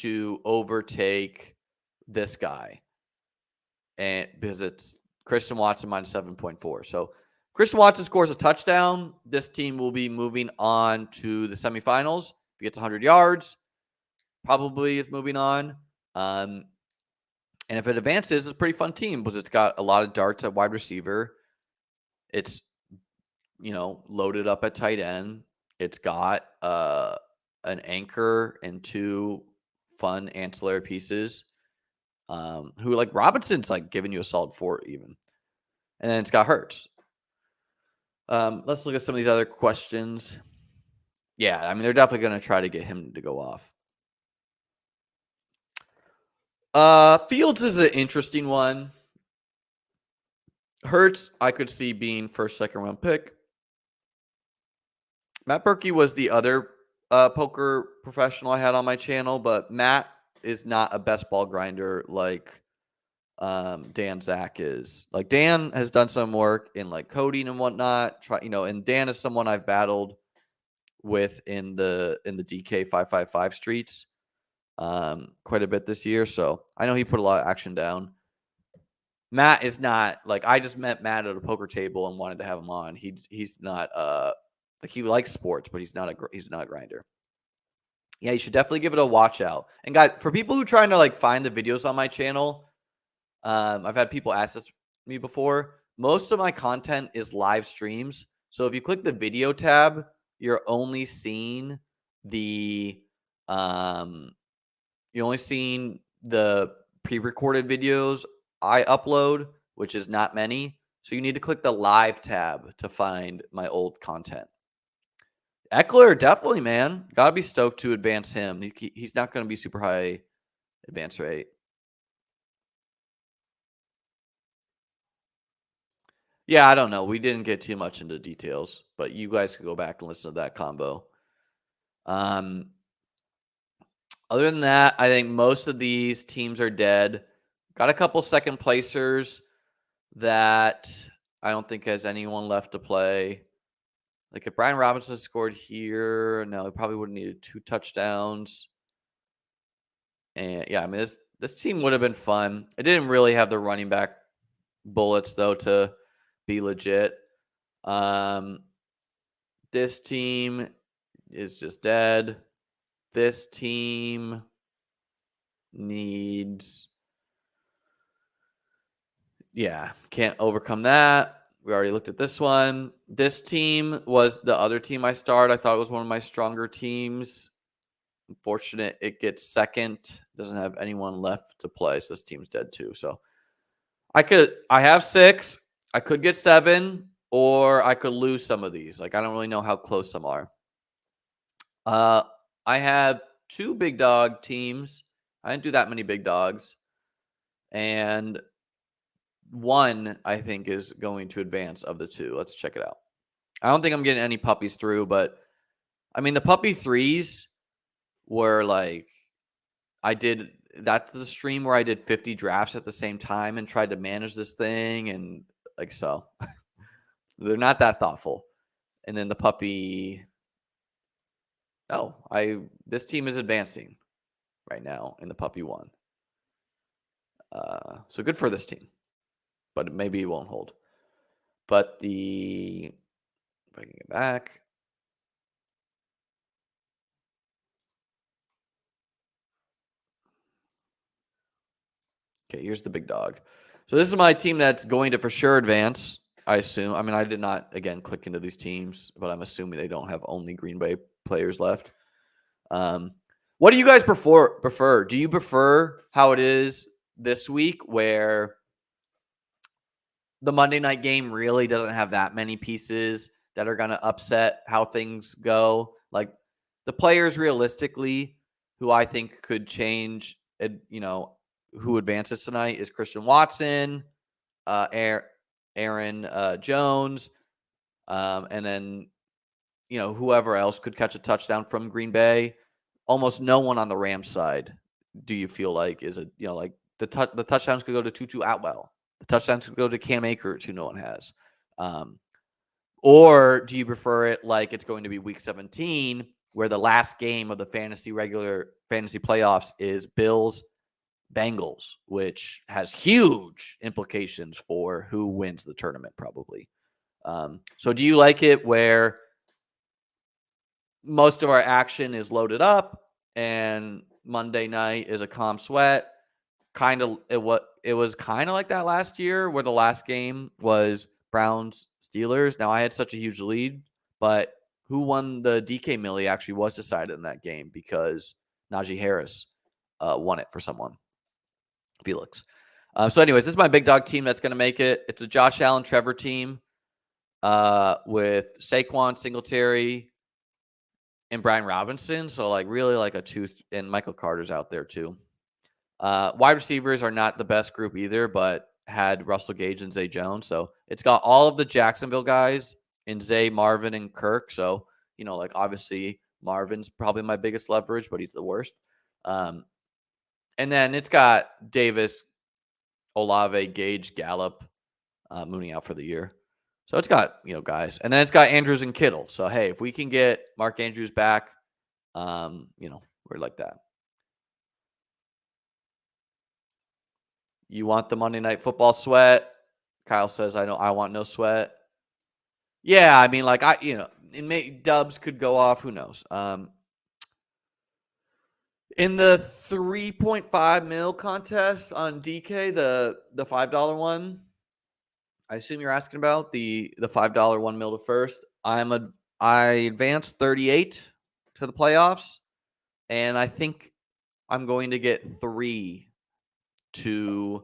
to overtake this guy. And because it's Christian Watson minus 7.4. So Christian Watson scores a touchdown. This team will be moving on to the semifinals. If he gets 100 yards, probably is moving on. And if it advances, it's a pretty fun team because it's got a lot of darts at wide receiver. It's, loaded up at tight end. It's got an anchor and 2 fun ancillary pieces. Who Robinson's giving you a solid 4 even. And then it's got Hurts. Let's look at some of these other questions. Yeah, I mean, they're definitely going to try to get him to go off. Fields is an interesting one. Hurts, I could see being first, second round pick. Matt Berkey was the other poker professional I had on my channel, but Matt is not a best ball grinder like Dan Zach is. Dan has done some work in coding and whatnot. And Dan is someone I've battled with in the DK 555 streets quite a bit this year. So I know he put a lot of action down. Matt is not I just met Matt at a poker table and wanted to have him on. He's not he likes sports, but he's not a grinder. Yeah, you should definitely give it a watch out. And guys, for people who are trying to find the videos on my channel, I've had people ask this me before. Most of my content is live streams. So if you click the video tab, you're only seeing the pre-recorded videos I upload, which is not many. So you need to click the live tab to find my old content. Eckler, definitely, man. Gotta be stoked to advance him. He's not going to be super high advance rate. Yeah, I don't know. We didn't get too much into details, but you guys can go back and listen to that combo. Other than that, I think most of these teams are dead. Got a couple second placers that I don't think has anyone left to play. If Brian Robinson scored here, no, he probably would have needed 2 touchdowns. And yeah, I mean, this team would have been fun. It didn't really have the running back bullets, though, to be legit. This team is just dead. This team needs... Yeah, can't overcome that. We already looked at this one. This team was the other team I started. I thought it was one of my stronger teams. Unfortunate, it gets second. Doesn't have anyone left to play, so this team's dead too. So I have 6. I could get 7. or I could lose some of these. Like, I don't really know how close some are. I have 2 big dog teams. I didn't do that many big dogs. And one, I think, is going to advance of the 2. Let's check it out. I don't think I'm getting any puppies through, but I mean, the puppy threes were like, that's the stream where I did 50 drafts at the same time and tried to manage this thing. And like, so they're not that thoughtful. And then the puppy, this team is advancing right now in the puppy 1. So good for this team, but maybe it won't hold. But if I can get back. Okay, here's the big dog. So this is my team that's going to for sure advance, I assume. I mean, I did not, again, click into these teams, but I'm assuming they don't have only Green Bay players left. What do you guys prefer? Do you prefer how it is this week where the Monday night game really doesn't have that many pieces that are going to upset how things go? Like the players realistically who I think could change, who advances tonight is Christian Watson, Aaron Jones, and then, whoever else could catch a touchdown from Green Bay. Almost no one on the Rams side, do you feel like, is like the touchdowns could go to Tutu Atwell. The touchdowns could go to Cam Akers, who no one has. Or do you prefer it like it's going to be week 17, where the last game of the regular fantasy playoffs is Bills Bengals, which has huge implications for who wins the tournament, probably. So do you like it where most of our action is loaded up and Monday night is a calm sweat? It was kind of like that last year where the last game was Browns Steelers. Now I had such a huge lead, but who won the DK Millie actually was decided in that game because Najee Harris won it for someone. Felix. So anyways, this is my big dog team that's going to make it. It's a Josh Allen Trevor team with Saquon, Singletary, and Brian Robinson. So like really like a tooth, and Michael Carter's out there too. Wide receivers are not the best group either, but had Russell Gage and Zay Jones. So it's got all of the Jacksonville guys in Zay, Marvin, and Kirk. So, like obviously Marvin's probably my biggest leverage, but he's the worst. And then it's got Davis, Olave, Gage, Gallup, Mooney out for the year. So it's got, guys. And then it's got Andrews and Kittle. So, hey, if we can get Mark Andrews back, we're like that. You want the Monday Night Football sweat? Kyle says, I want no sweat. Yeah, I mean, like, Dubs could go off. Who knows? In the 3.5 mil contest on DK, the $5 one, I assume you're asking about the $5 1 mil to first. I advanced 38 to the playoffs, and I think I'm going to get 3 to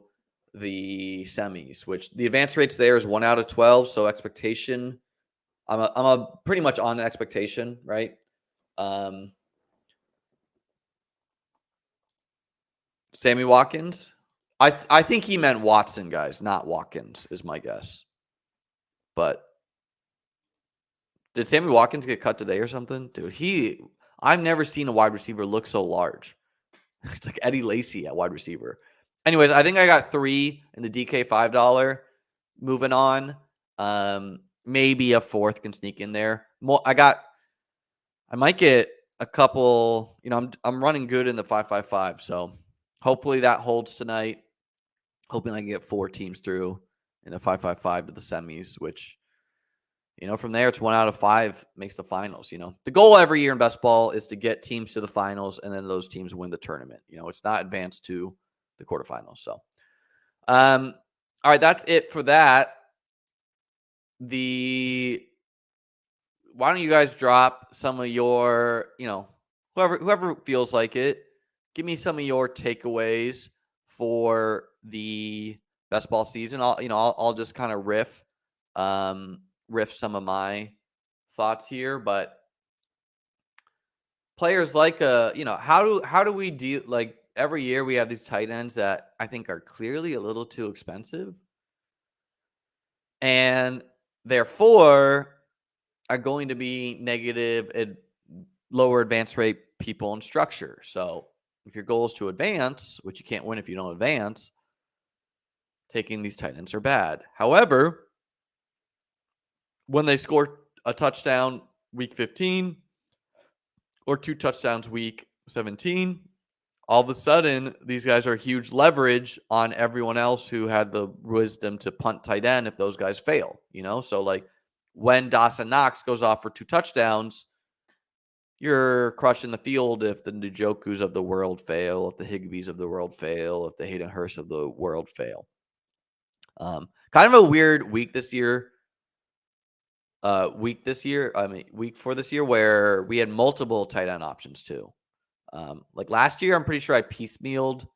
the semis, which the advance rates there is 1 out of 12. So expectation, I'm a pretty much on expectation, right? Sammy Watkins. I think he meant Watson, guys, not Watkins, is my guess. But did Sammy Watkins get cut today or something? Dude, I've never seen a wide receiver look so large. It's like Eddie Lacy at wide receiver. Anyways, I think I got 3 in the DK $5. Moving on. Maybe a 4th can sneak in there. I might get a couple, I'm running good in the 555. So hopefully that holds tonight. Hoping I can get 4 teams through in the 555 to the semis, which, from there, it's 1 out of 5 makes the finals. The goal every year in best ball is to get teams to the finals, and then those teams win the tournament. It's not advanced to the quarterfinals. So, all right, that's it for that. Why don't you guys drop some of your, whoever feels like it, give me some of your takeaways for the best ball season. I'll just kind of riff. riff some of my thoughts here, but players like how do we deal, like every year we have these tight ends that I think are clearly a little too expensive and therefore are going to be negative and lower advance rate people in structure. So if your goal is to advance, which you can't win if you don't advance, taking these tight ends are bad. However, when they score a touchdown week 15 or 2 touchdowns week 17, all of a sudden these guys are huge leverage on everyone else who had the wisdom to punt tight end if those guys fail, So like when Dawson Knox goes off for 2 touchdowns, you're crushing the field if the Njokus of the world fail, if the Higbees of the world fail, if the Hayden Hurst of the world fail. Kind of a weird week this year. Week for this year where we had multiple tight end options too. Like last year, I'm pretty sure I piecemealed.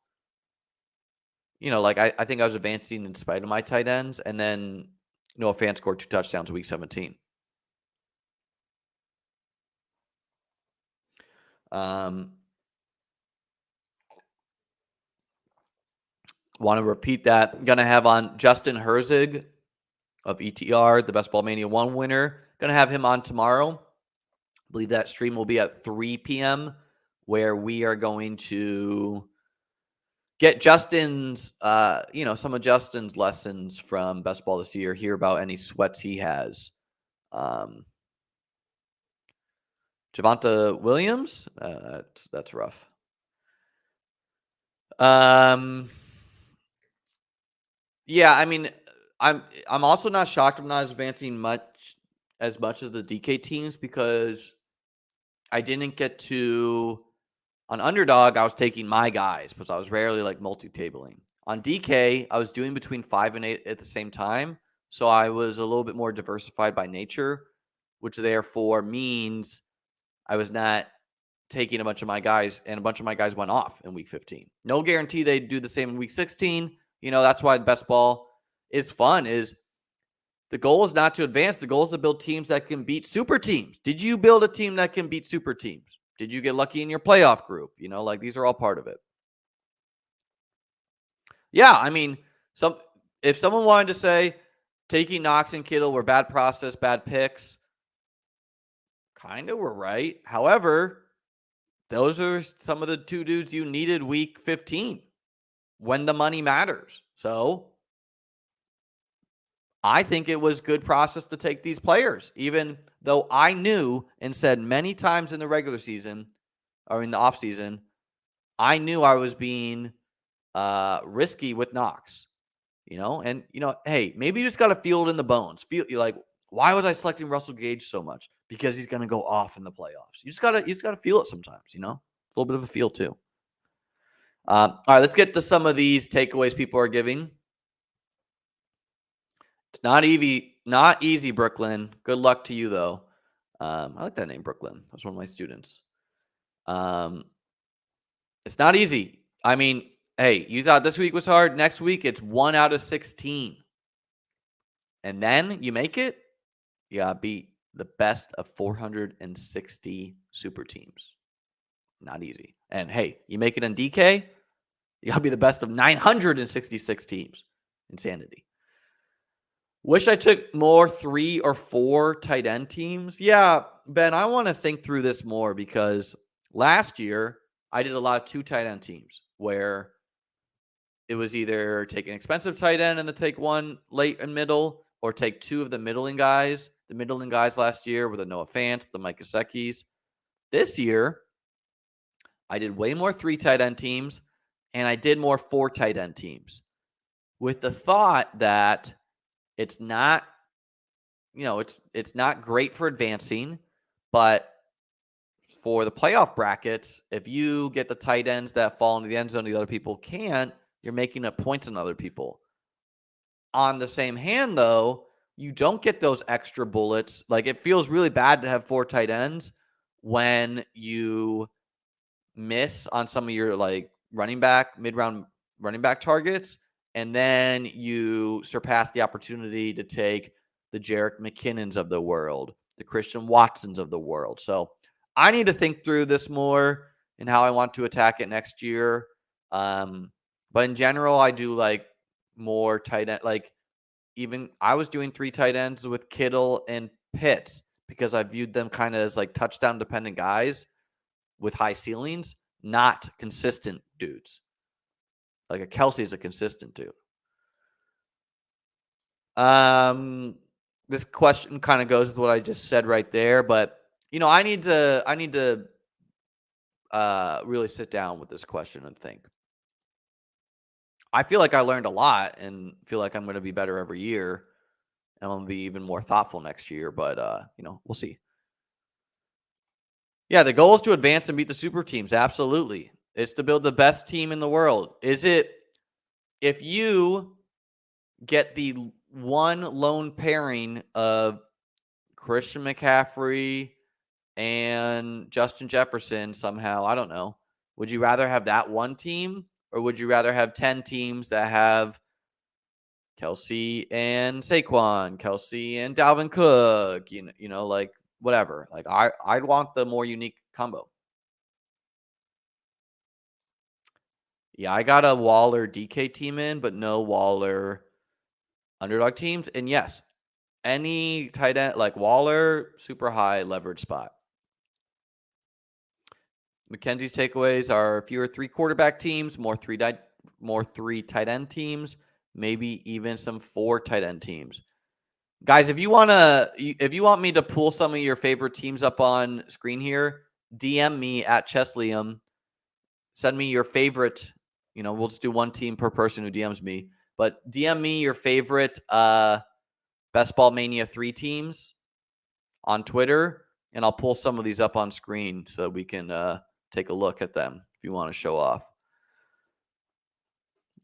I think I was advancing in spite of my tight ends, and then Noah Fant scored 2 touchdowns week 17. Want to repeat that. I'm going to have on Justin Herzig of ETR, the BestBallMania 1 winner. Going to have him on tomorrow. I believe that stream will be at 3 p.m. where we are going to get Justin's, some of Justin's lessons from Best Ball this year, hear about any sweats he has. Javonte Williams, that's rough. Yeah, I mean, I'm also not shocked I'm not advancing as much as the DK teams because I didn't get to on Underdog. I was taking my guys because I was rarely like multi-tabling. On DK, I was doing between 5 and 8 at the same time, so I was a little bit more diversified by nature, which therefore means I was not taking a bunch of my guys, and a bunch of my guys went off in week 15. No guarantee they'd do the same in week 16. That's why Best Ball is fun. Is the goal is not to advance. The goal is to build teams that can beat super teams. Did you build a team that can beat super teams? Did you get lucky in your playoff group? These are all part of it. Yeah, I mean, if someone wanted to say taking Knox and Kittle were bad process, bad picks, kind of were right. However, those are some of the 2 dudes you needed week 15 when the money matters. So I think it was good process to take these players, even though I knew and said many times in the regular season or in the offseason, I knew I was being risky with Knox, and hey, maybe you just got to feel it in the bones. Like, why was I selecting Russell Gage so much? Because he's going to go off in the playoffs. You just gotta feel it sometimes, a little bit of a feel too. All right, let's get to some of these takeaways people are giving. It's not easy, Brooklyn. Good luck to you though. I like that name, Brooklyn. That's one of my students. It's not easy. I mean, hey, you thought this week was hard. Next week, it's 1 out of 16. And then you make it, you got to beat the best of 460 super teams. Not easy. And hey, you make it in DK, you got to be the best of 966 teams. Insanity. Wish I took more 3 or 4 tight end teams. Yeah, Ben, I want to think through this more because last year I did a lot of 2 tight end teams where it was either take an expensive tight end and then take 1 late and middle, or take 2 of the middling guys. The middling guys last year were the Noah Fants, the Mike Gesicki's. This year, I did way more 3 tight end teams, and I did more 4 tight end teams with the thought that it's not, it's not great for advancing, but for the playoff brackets, if you get the tight ends that fall into the end zone, the other people can't, you're making up points on other people. On the same hand, though, you don't get those extra bullets. Like, it feels really bad to have 4 tight ends when you miss on some of your mid-round running back targets, and then you surpass the opportunity to take the Jerick McKinnons of the world, the Christian Watsons of the world. So I need to think through this more and how I want to attack it next year. But in general, I do like more tight end. Like even I was doing 3 tight ends with Kittle and Pitts because I viewed them kind of as like touchdown dependent guys with high ceilings, not consistent dudes. Like a Kelsey is a consistent dude. This question kind of goes with what I just said right there, but I need to really sit down with this question and think. I feel like I learned a lot and feel like I'm going to be better every year. And I'm going to be even more thoughtful next year, but we'll see. Yeah, the goal is to advance and beat the super teams. Absolutely. It's to build the best team in the world. Is it if you get the one lone pairing of Christian McCaffrey and Justin Jefferson somehow, I don't know. Would you rather have that one team or would you rather have 10 teams that have Kelsey and Saquon, Kelsey and Dalvin Cook, like whatever. Like I'd want the more unique combo. Yeah, I got a Waller DK team in, but no Waller underdog teams. And yes, any tight end like Waller, super high leverage spot. Mackenzie's takeaways are fewer 3 quarterback teams, more 3 tight end teams, maybe even some 4 tight end teams. Guys, if you want me to pull some of your favorite teams up on screen here, DM me at Cheslium. Send me your favorite. We'll just do one team per person who DMs me. But DM me your favorite BestBallMania 3 teams on Twitter, and I'll pull some of these up on screen so that we can take a look at them if you want to show off.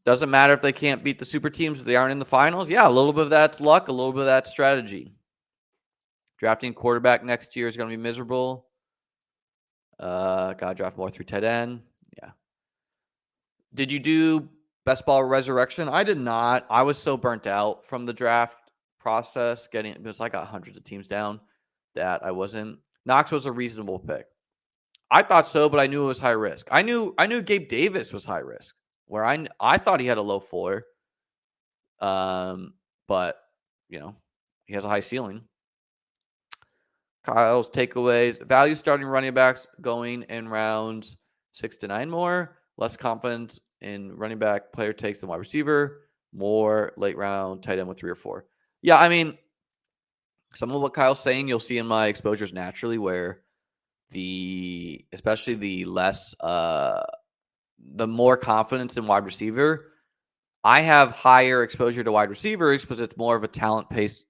Doesn't matter if they can't beat the super teams if they aren't in the finals. Yeah, a little bit of that's luck, a little bit of that's strategy. Drafting quarterback next year is going to be miserable. Got to draft more 3 tight end. Yeah. Did you do Best Ball Resurrection? I did not. I was so burnt out from the draft process because I got hundreds of teams down that I wasn't. Knox was a reasonable pick. I thought so, but I knew it was high risk. I knew Gabe Davis was high risk, where I thought he had a low floor. But he has a high ceiling. Kyle's takeaways: value starting running backs going in rounds 6 to 9 more. Less confidence in running back player takes than wide receiver. More late round tight end with 3 or 4. Yeah, I mean, some of what Kyle's saying you'll see in my exposures naturally, where especially the less the more confidence in wide receiver. I have higher exposure to wide receivers because it's more of a talent-based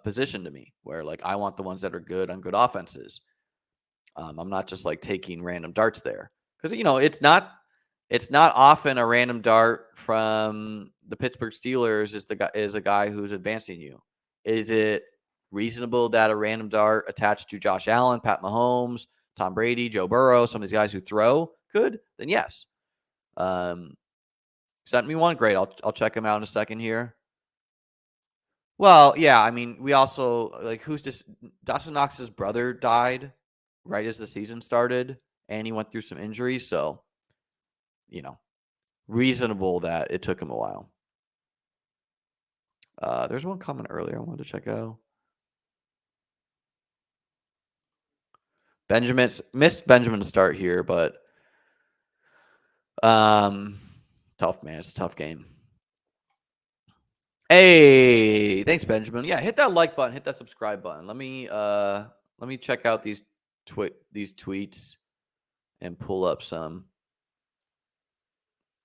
position to me, where like I want the ones that are good on good offenses. I'm not just like taking random darts there because it's not often a random dart from the Pittsburgh Steelers is a guy who's advancing you. Is it reasonable that a random dart attached to Josh Allen, Pat Mahomes, Tom Brady, Joe Burrow, some of these guys who throw could? Then yes. Sent me one. Great. I'll check him out in a second here. Well, yeah. I mean, we also who's this? Dawson Knox's brother died right as the season started, and he went through some injuries. So, reasonable that it took him a while. There's one comment earlier I wanted to check out. Missed Benjamin to start here, but tough, man. It's a tough game. Hey, thanks, Benjamin. Yeah, hit that like button, hit that subscribe button. Let me check out these tweets and pull up some.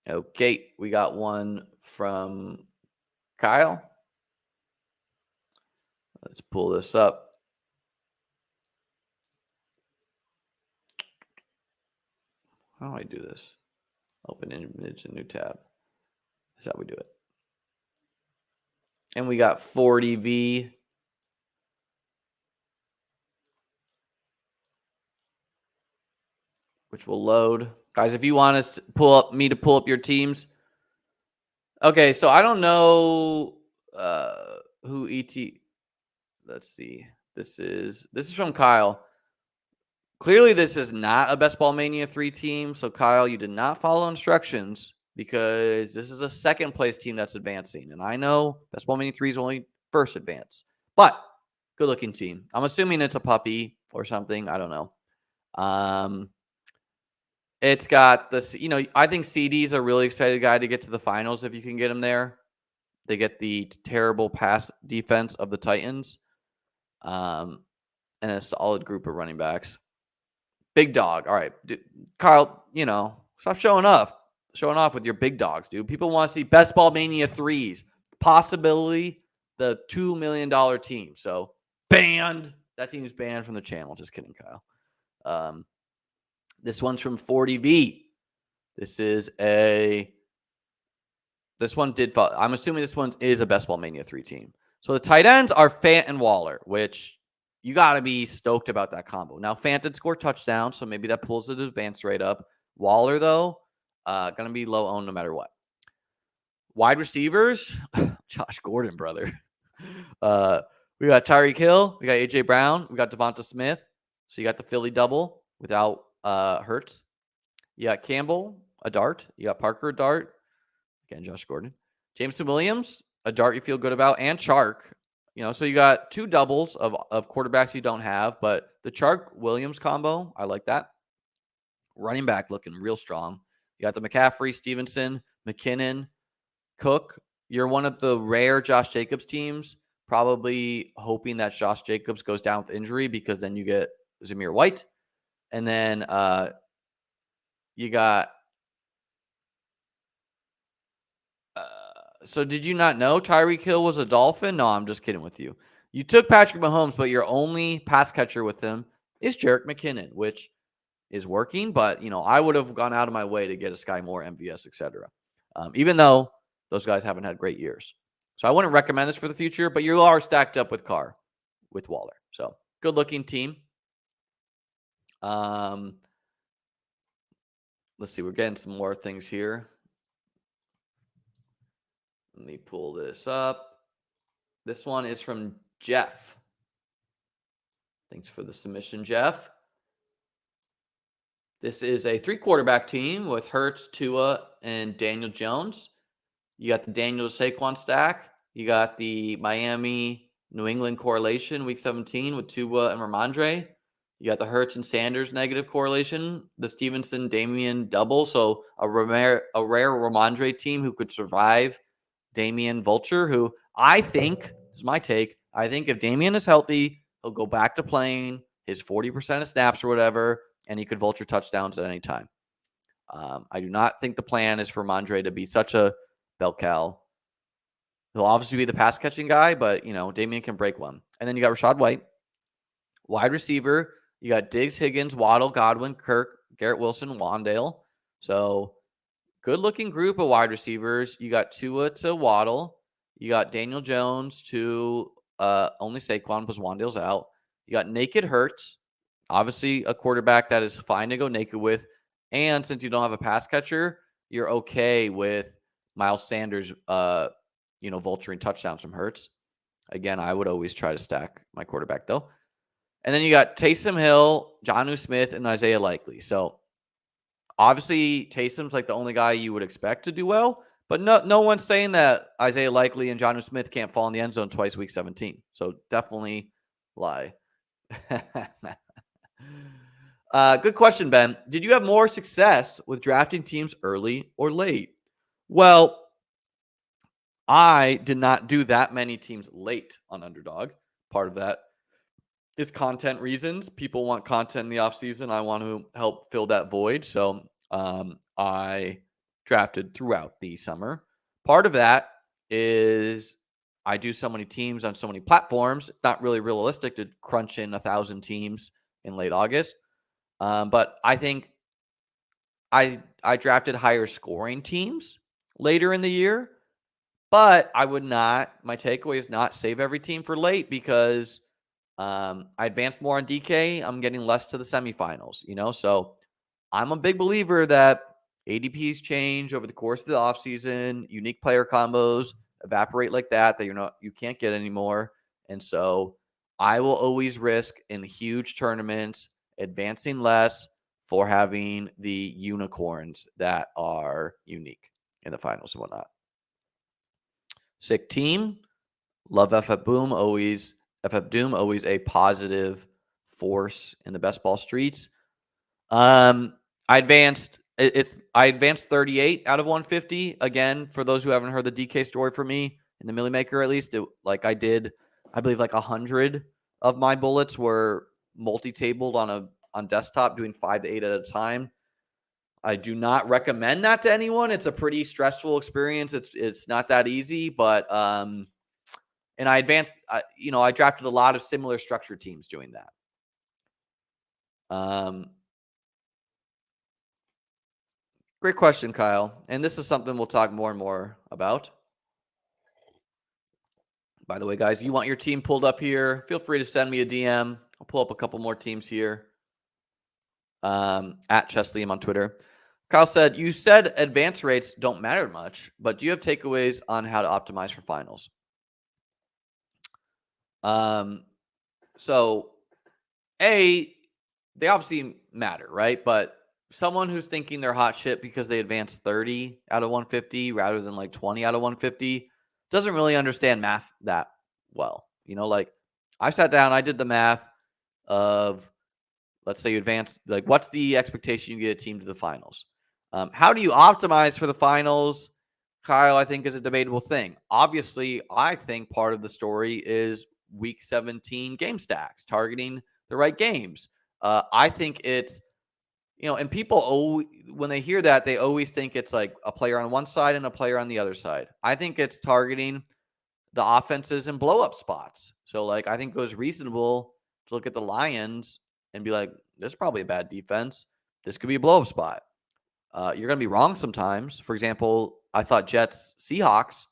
Okay, we got one from Kyle. Let's pull this up. How do I do this? Open image, a new tab. That's how we do it. And we got 40V. Which will load. Guys, if you want to pull up your teams. Okay, so I don't know who ET. Let's see. This is from Kyle. Clearly, this is not a BestBallMania 3 team. So, Kyle, you did not follow instructions because this is a second place team that's advancing. And I know BestBallMania 3 is only first advance, but good looking team. I'm assuming it's a puppy or something. I don't know. It's got this, I think CD's a really excited guy to get to the finals if you can get him there. They get the terrible pass defense of the Titans, and a solid group of running backs. Big dog. All right, dude, Kyle, stop showing off with your big dogs, dude. People want to see BestBallMania 3s, possibly the $2 million team. So banned. That team's banned from the channel. Just kidding, Kyle. This one's from 40V. I'm assuming this one is a BestBallMania 3 team. So the tight ends are Fant and Waller, which you got to be stoked about that combo. Now, Fant did score touchdowns, so maybe that pulls the advance rate up. Waller, though, going to be low owned no matter what. Wide receivers, Josh Gordon, brother. We got Tyreek Hill. We got A.J. Brown. We got Devonta Smith. So you got the Philly double without Hurts. You got Campbell, a dart. You got Parker, a dart. Again, Josh Gordon. Jameson Williams, a dart you feel good about, and Chark. So you got two doubles of quarterbacks you don't have, but the Chark-Williams combo, I like that. Running back looking real strong. You got the McCaffrey, Stevenson, McKinnon, Cook. You're one of the rare Josh Jacobs teams, probably hoping that Josh Jacobs goes down with injury because then you get Zamir White. And then you got so did you not know Tyreek Hill was a Dolphin? No, I'm just kidding with you. You took Patrick Mahomes, but your only pass catcher with him is Jerick McKinnon, which is working. But, I would have gone out of my way to get a Sky Moore, MVS, etc. Even though those guys haven't had great years. So I wouldn't recommend this for the future, but you are stacked up with Carr, with Waller. So good-looking team. Let's see. We're getting some more things here. Let me pull this up. This one is from Jeff. Thanks for the submission, Jeff. This is a 3-quarterback team with Hurts, Tua, and Daniel Jones. You got the Daniel Saquon stack. You got the Miami, New England correlation, week 17 with Tua and Ramondre. You got the Hurts and Sanders negative correlation, the Stevenson, Damian double. So a rare Ramondre team who could survive Damian Vulture, who I think, this is my take, I think if Damian is healthy, he'll go back to playing his 40% of snaps or whatever, and he could vulture touchdowns at any time. I do not think the plan is for Ramondre to be such a bell cow. He'll obviously be the pass-catching guy, but, Damian can break one. And then you got Rachaad White. Wide receiver, you got Diggs, Higgins, Waddle, Godwin, Kirk, Garrett Wilson, Wandale. So good-looking group of wide receivers. You got Tua to Waddle. You got Daniel Jones to only Saquon because Wandale's out. You got naked Hurts. Obviously, a quarterback that is fine to go naked with. And since you don't have a pass catcher, you're okay with Miles Sanders, vulturing touchdowns from Hurts. Again, I would always try to stack my quarterback, though. And then you got Taysom Hill, Jonnu Smith, and Isaiah Likely. So obviously, Taysom's like the only guy you would expect to do well, but no one's saying that Isaiah Likely and Jonnu Smith can't fall in the end zone twice week 17. So definitely lie. Good question, Ben. Did you have more success with drafting teams early or late? Well, I did not do that many teams late on Underdog. Part of that is content reasons. People want content in the offseason. I want to help fill that void. So I drafted throughout the summer. Part of that is I do so many teams on so many platforms. It's not really realistic to crunch in 1,000 teams in late August. But I think I drafted higher scoring teams later in the year. But I would not, my takeaway is not save every team for late because I advanced more on DK. I'm getting less to the semifinals, So I'm a big believer that ADPs change over the course of the offseason, unique player combos evaporate like that you can't get anymore. And so I will always risk in huge tournaments advancing less for having the unicorns that are unique in the finals and whatnot. Sick team. Love FF Boom. FF Doom, always a positive force in the best ball streets. I advanced 38 out of 150. Again, for those who haven't heard the DK story from me in the Millie Maker, at least, I believe 100 of my bullets were multi-tabled on desktop, doing 5 to 8 at a time. I do not recommend that to anyone. It's a pretty stressful experience. It's not that easy, but and I advanced. I drafted a lot of similar structure teams doing that. Great question, Kyle. And this is something we'll talk more and more about. By the way, guys, you want your team pulled up here, feel free to send me a DM. I'll pull up a couple more teams here. At Chesleyam on Twitter. Kyle said, you said advance rates don't matter much, but do you have takeaways on how to optimize for finals? So, they obviously matter, right? But someone who's thinking they're hot shit because they advanced 30 out of 150 rather than 20 out of 150 doesn't really understand math that well. I sat down, I did the math of, let's say you advance, what's the expectation you get a team to the finals? How do you optimize for the finals? Kyle, I think, is a debatable thing. Obviously, I think part of the story is week 17 game stacks, targeting the right games. I think it's, and people when they hear that, they always think it's like a player on one side and a player on the other side. I think it's targeting the offenses and blow up spots. So I think it was reasonable to look at the Lions and be like, this is probably a bad defense. This could be a blow up spot. You're going to be wrong sometimes. For example, I thought Jets Seahawks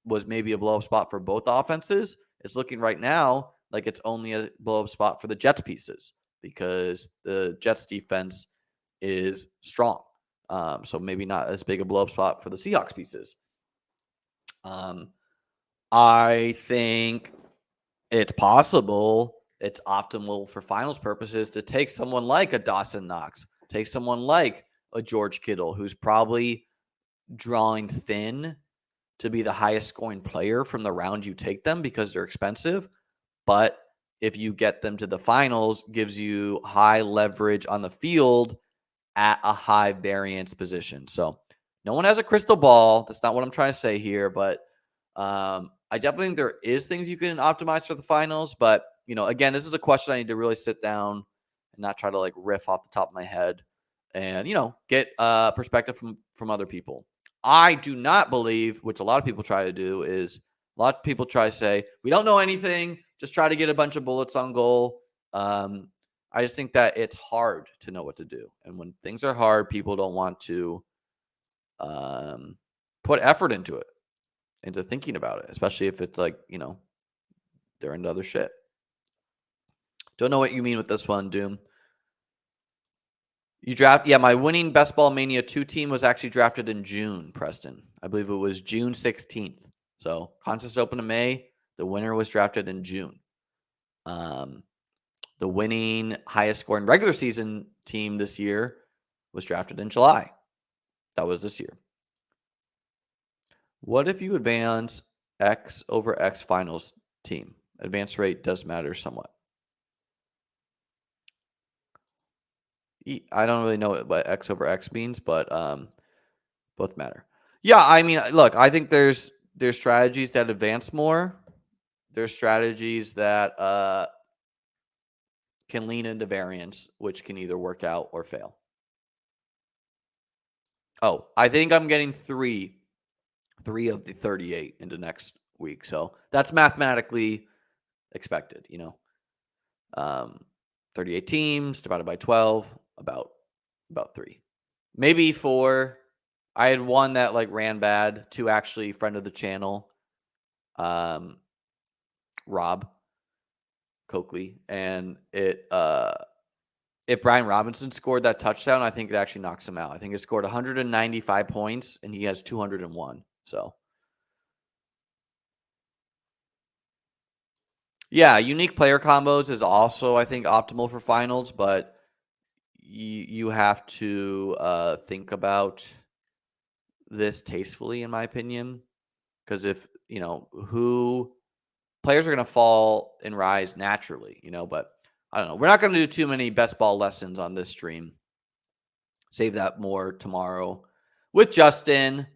was maybe a blow up spot for both offenses. It's looking right now like it's only a blow up spot for the Jets pieces because the Jets defense is strong. So maybe not as big a blow up spot for the Seahawks pieces. I think it's possible, it's optimal for finals purposes to take someone like a Dawson Knox, take someone like a George Kittle, who's probably drawing thin to be the highest scoring player from the round you take them because they're expensive. But if you get them to the finals, gives you high leverage on the field at a high variance position. So no one has a crystal ball. That's not what I'm trying to say here, but I definitely think there is things you can optimize for the finals. But, again, this is a question I need to really sit down and not try to riff off the top of my head and, get perspective from other people. I do not believe, which a lot of people try to do, is a lot of people try to say, we don't know anything, just try to get a bunch of bullets on goal. I just think that it's hard to know what to do. And when things are hard, people don't want to put effort into it, into thinking about it, especially if it's they're into other shit. Don't know what you mean with this one, Doom. You draft, my winning BestBallMania 2 team was actually drafted in June, Preston. I believe it was June 16th. So contest opened in May. The winner was drafted in June. The winning highest scoring regular season team this year was drafted in July. That was this year. What if you advance X over X finals team? Advance rate does matter somewhat. I don't really know what X over X means, but both matter. Yeah, I mean, look, I think there's strategies that advance more. There's strategies that can lean into variance, which can either work out or fail. Oh, I think I'm getting three of the 38 into next week. So that's mathematically expected, 38 teams divided by 12, about 3. Maybe 4. I had one that ran bad, 2 actually friend of the channel, Rob Coakley, and if Brian Robinson scored that touchdown, I think it actually knocks him out. I think it scored 195 points and he has 201. So Yeah, unique player combos is also, I think, optimal for finals, but you have to think about this tastefully, in my opinion, because if who players are going to fall and rise naturally, but I don't know. We're not going to do too many best ball lessons on this stream. Save that more tomorrow with Justin.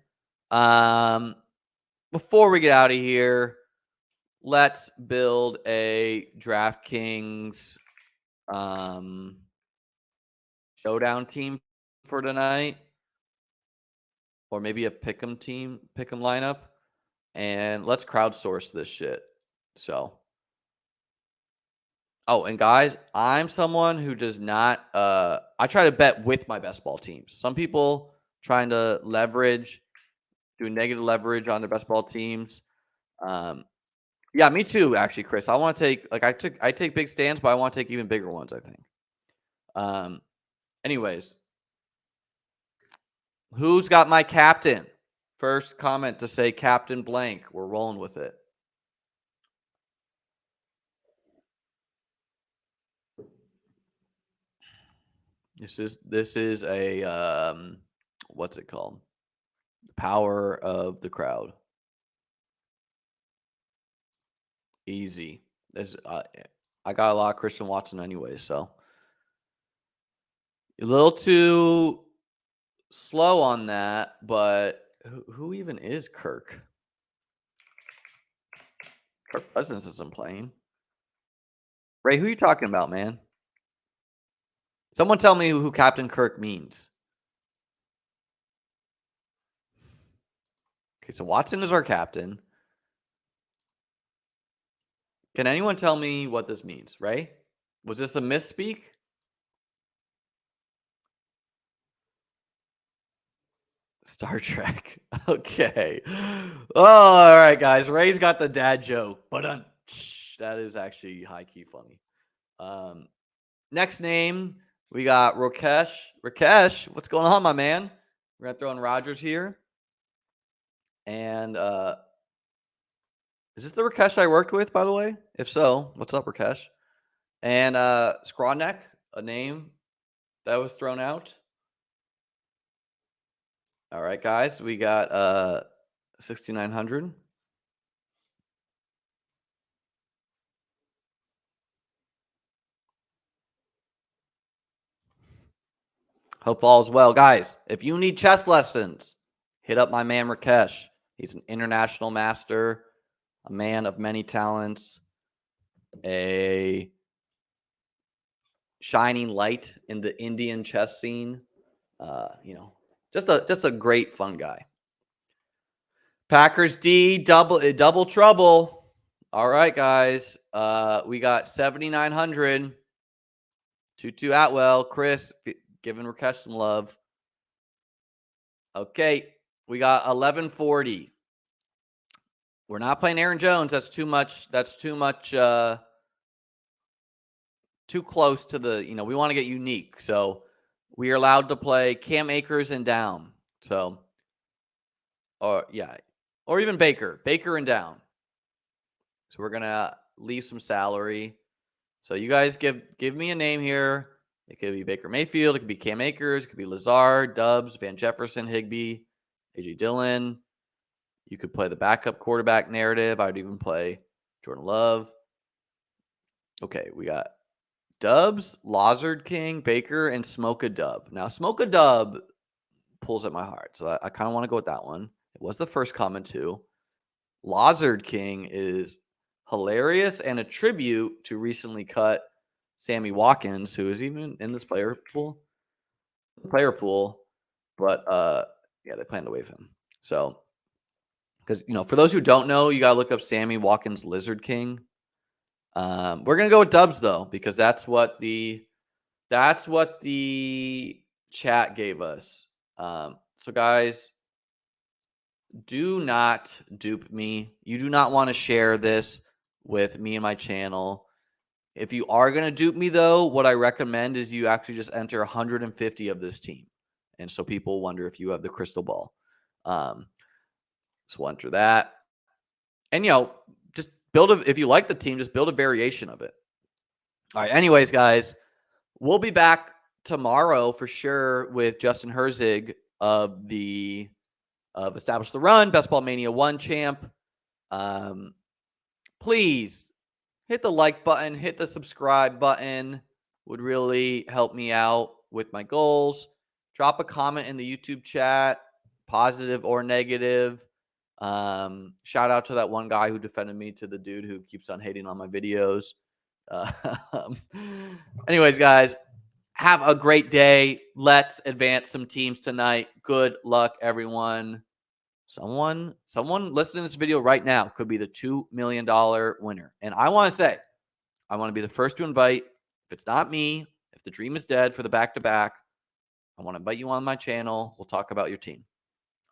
Before we get out of here, let's build a DraftKings showdown team for tonight, or maybe a pick'em team, pick'em lineup, and let's crowdsource this shit. So, oh, and guys, I'm someone who does not. I try to bet with my best ball teams. Some people trying to leverage, do negative leverage on their best ball teams. Yeah, me too. Actually, Chris, I want to take I take big stands, but I want to take even bigger ones. I think. Anyways, who's got my captain? First comment to say Captain Blank. We're rolling with it. This is a what's it called? Power of the crowd. Easy. This I got a lot of Christian Watson anyway, so a little too slow on that. But who even is Kirk? Kirk Cousins isn't playing. Ray, who are you talking about, man? Someone tell me who Captain Kirk means. Okay, so Watson is our captain. Can anyone tell me what this means, Ray? Was this a misspeak? Star Trek. Okay. Oh, all right, guys. Ray's got the dad joke, but that is actually high key funny. Next name, we got Rakesh. Rakesh, what's going on, my man? We're gonna throw in Rogers here. And is this the Rakesh I worked with, by the way? If so, what's up, Rakesh? And Skrawneck, a name that was thrown out. All right, guys, we got 6,900. Hope all is well, guys. If you need chess lessons, hit up my man Rakesh. He's an international master, a man of many talents, a shining light in the Indian chess scene. Just a great fun guy. Packers D double trouble. All right, guys. We got 7,900. Tutu Atwell, Chris giving Rakesh some love. Okay, we got 1140. We're not playing Aaron Jones. That's too much. Too close to the. We want to get unique. So we are allowed to play Cam Akers and down. So, or even Baker and down. So we're gonna leave some salary. So you guys give me a name here. It could be Baker Mayfield. It could be Cam Akers. It could be Lazard, Dubs, Van Jefferson, Higbee, A.J. Dillon. You could play the backup quarterback narrative. I'd even play Jordan Love. Okay, we got Dubs, Lazard King, Baker, and Smoke a Dub. Now, Smoke a Dub pulls at my heart. So I kind of want to go with that one. It was the first comment, too. Lazard King is hilarious and a tribute to recently cut Sammy Watkins, who is even in this player pool. But they plan to waive him. So, because for those who don't know, you gotta look up Sammy Watkins Lizard King. We're gonna go with Dubs though, because that's what the chat gave us. So guys, do not dupe me. You do not want to share this with me and my channel. If you are going to dupe me, though, what I recommend is you actually just enter 150 of this team. And so people wonder if you have the crystal ball. So enter that. And, just if you like the team, just build a variation of it. All right. Anyways, guys, we'll be back tomorrow for sure with Justin Herzig of Establish the Run, BestBallMania 1 champ. Please hit the like button, hit the subscribe button. Would really help me out with my goals. Drop a comment in the YouTube chat, positive or negative. Shout out to that one guy who defended me, to the dude who keeps on hating on my videos. Anyways, guys, have a great day. Let's advance some teams tonight. Good luck, everyone. Someone listening to this video right now could be the $2 million winner. And I want to say, I want to be the first to invite. If it's not me, if the dream is dead for the back-to-back, I want to invite you on my channel. We'll talk about your team.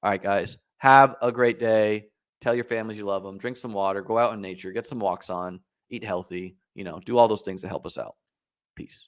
All right, guys. Have a great day. Tell your families you love them. Drink some water. Go out in nature. Get some walks on. Eat healthy. Do all those things that help us out. Peace.